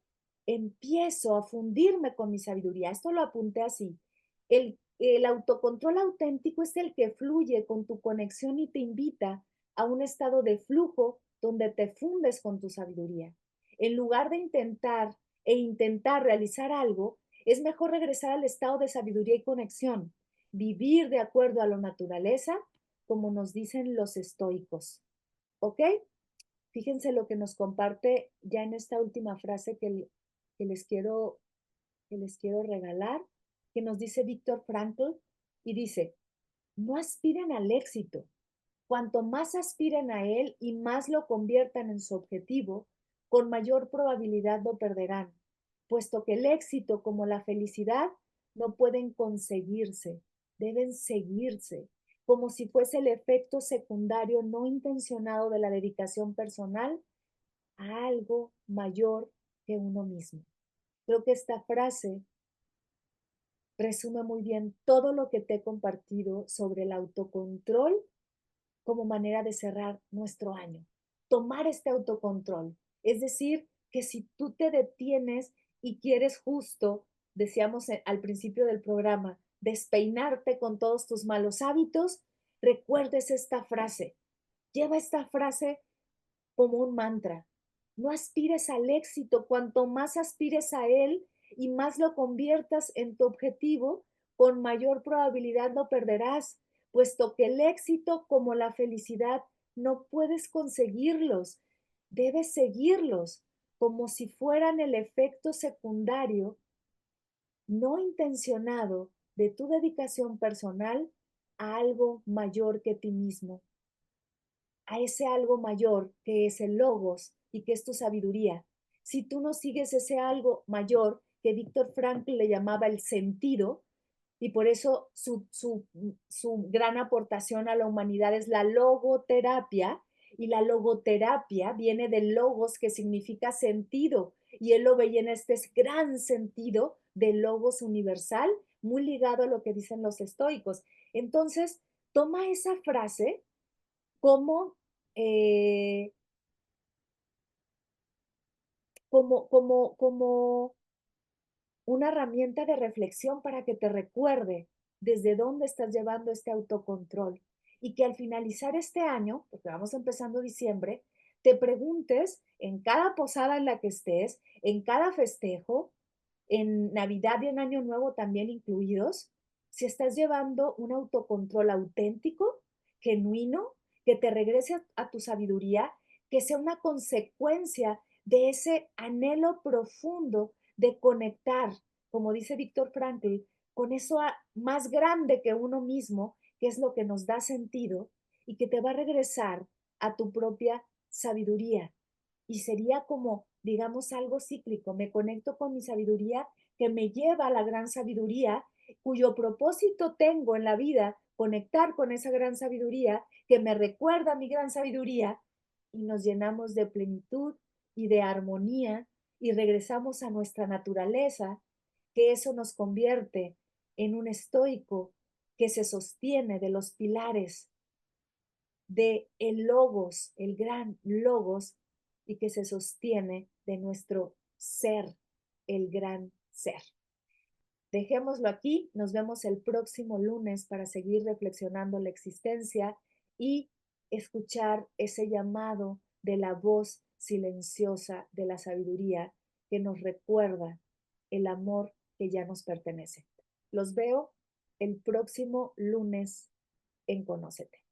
empiezo a fundirme con mi sabiduría. Esto lo apunté así. El autocontrol auténtico es el que fluye con tu conexión y te invita a un estado de flujo donde te fundes con tu sabiduría. En lugar de intentar realizar algo, es mejor regresar al estado de sabiduría y conexión, vivir de acuerdo a la naturaleza, como nos dicen los estoicos. ¿Ok? Fíjense lo que nos comparte ya en esta última frase que les quiero, que les quiero regalar, que nos dice Víctor Frankl, y dice, no aspiren al éxito. Cuanto más aspiren a él y más lo conviertan en su objetivo, con mayor probabilidad lo perderán, puesto que el éxito como la felicidad no pueden conseguirse, deben seguirse, como si fuese el efecto secundario no intencionado de la dedicación personal a algo mayor que uno mismo. Creo que esta frase resume muy bien todo lo que te he compartido sobre el autocontrol como manera de cerrar nuestro año. Tomar este autocontrol. Es decir, que si tú te detienes y quieres justo, decíamos al principio del programa, despeinarte con todos tus malos hábitos, recuerdes esta frase. Lleva esta frase como un mantra. No aspires al éxito, cuanto más aspires a él y más lo conviertas en tu objetivo, con mayor probabilidad lo perderás, puesto que el éxito como la felicidad no puedes conseguirlos, debes seguirlos como si fueran el efecto secundario no intencionado de tu dedicación personal a algo mayor que ti mismo, a ese algo mayor que es el logos y que es tu sabiduría. Si tú no sigues ese algo mayor que Víctor Frankl le llamaba el sentido, y por eso su gran aportación a la humanidad es la logoterapia, y la logoterapia viene del logos que significa sentido, y él lo veía en este gran sentido del logos universal, muy ligado a lo que dicen los estoicos. Entonces, toma esa frase como, eh, como una herramienta de reflexión para que te recuerde desde dónde estás llevando este autocontrol y que al finalizar este año, porque vamos empezando diciembre, te preguntes en cada posada en la que estés, en cada festejo, en Navidad y en Año Nuevo también incluidos, si estás llevando un autocontrol auténtico, genuino, que te regrese a tu sabiduría, que sea una consecuencia de ese anhelo profundo de conectar, como dice Víctor Frankl, con eso más grande que uno mismo, que es lo que nos da sentido y que te va a regresar a tu propia sabiduría. Y sería como, digamos, algo cíclico. Me conecto con mi sabiduría que me lleva a la gran sabiduría, cuyo propósito tengo en la vida, conectar con esa gran sabiduría, que me recuerda mi gran sabiduría, y nos llenamos de plenitud y de armonía y regresamos a nuestra naturaleza, que eso nos convierte en un estoico que se sostiene de los pilares de el logos, el gran logos, y que se sostiene de nuestro ser, el gran ser. Dejémoslo aquí, nos vemos el próximo lunes para seguir reflexionando la existencia y escuchar ese llamado de la voz silenciosa de la sabiduría que nos recuerda el amor que ya nos pertenece. Los veo el próximo lunes en Conócete.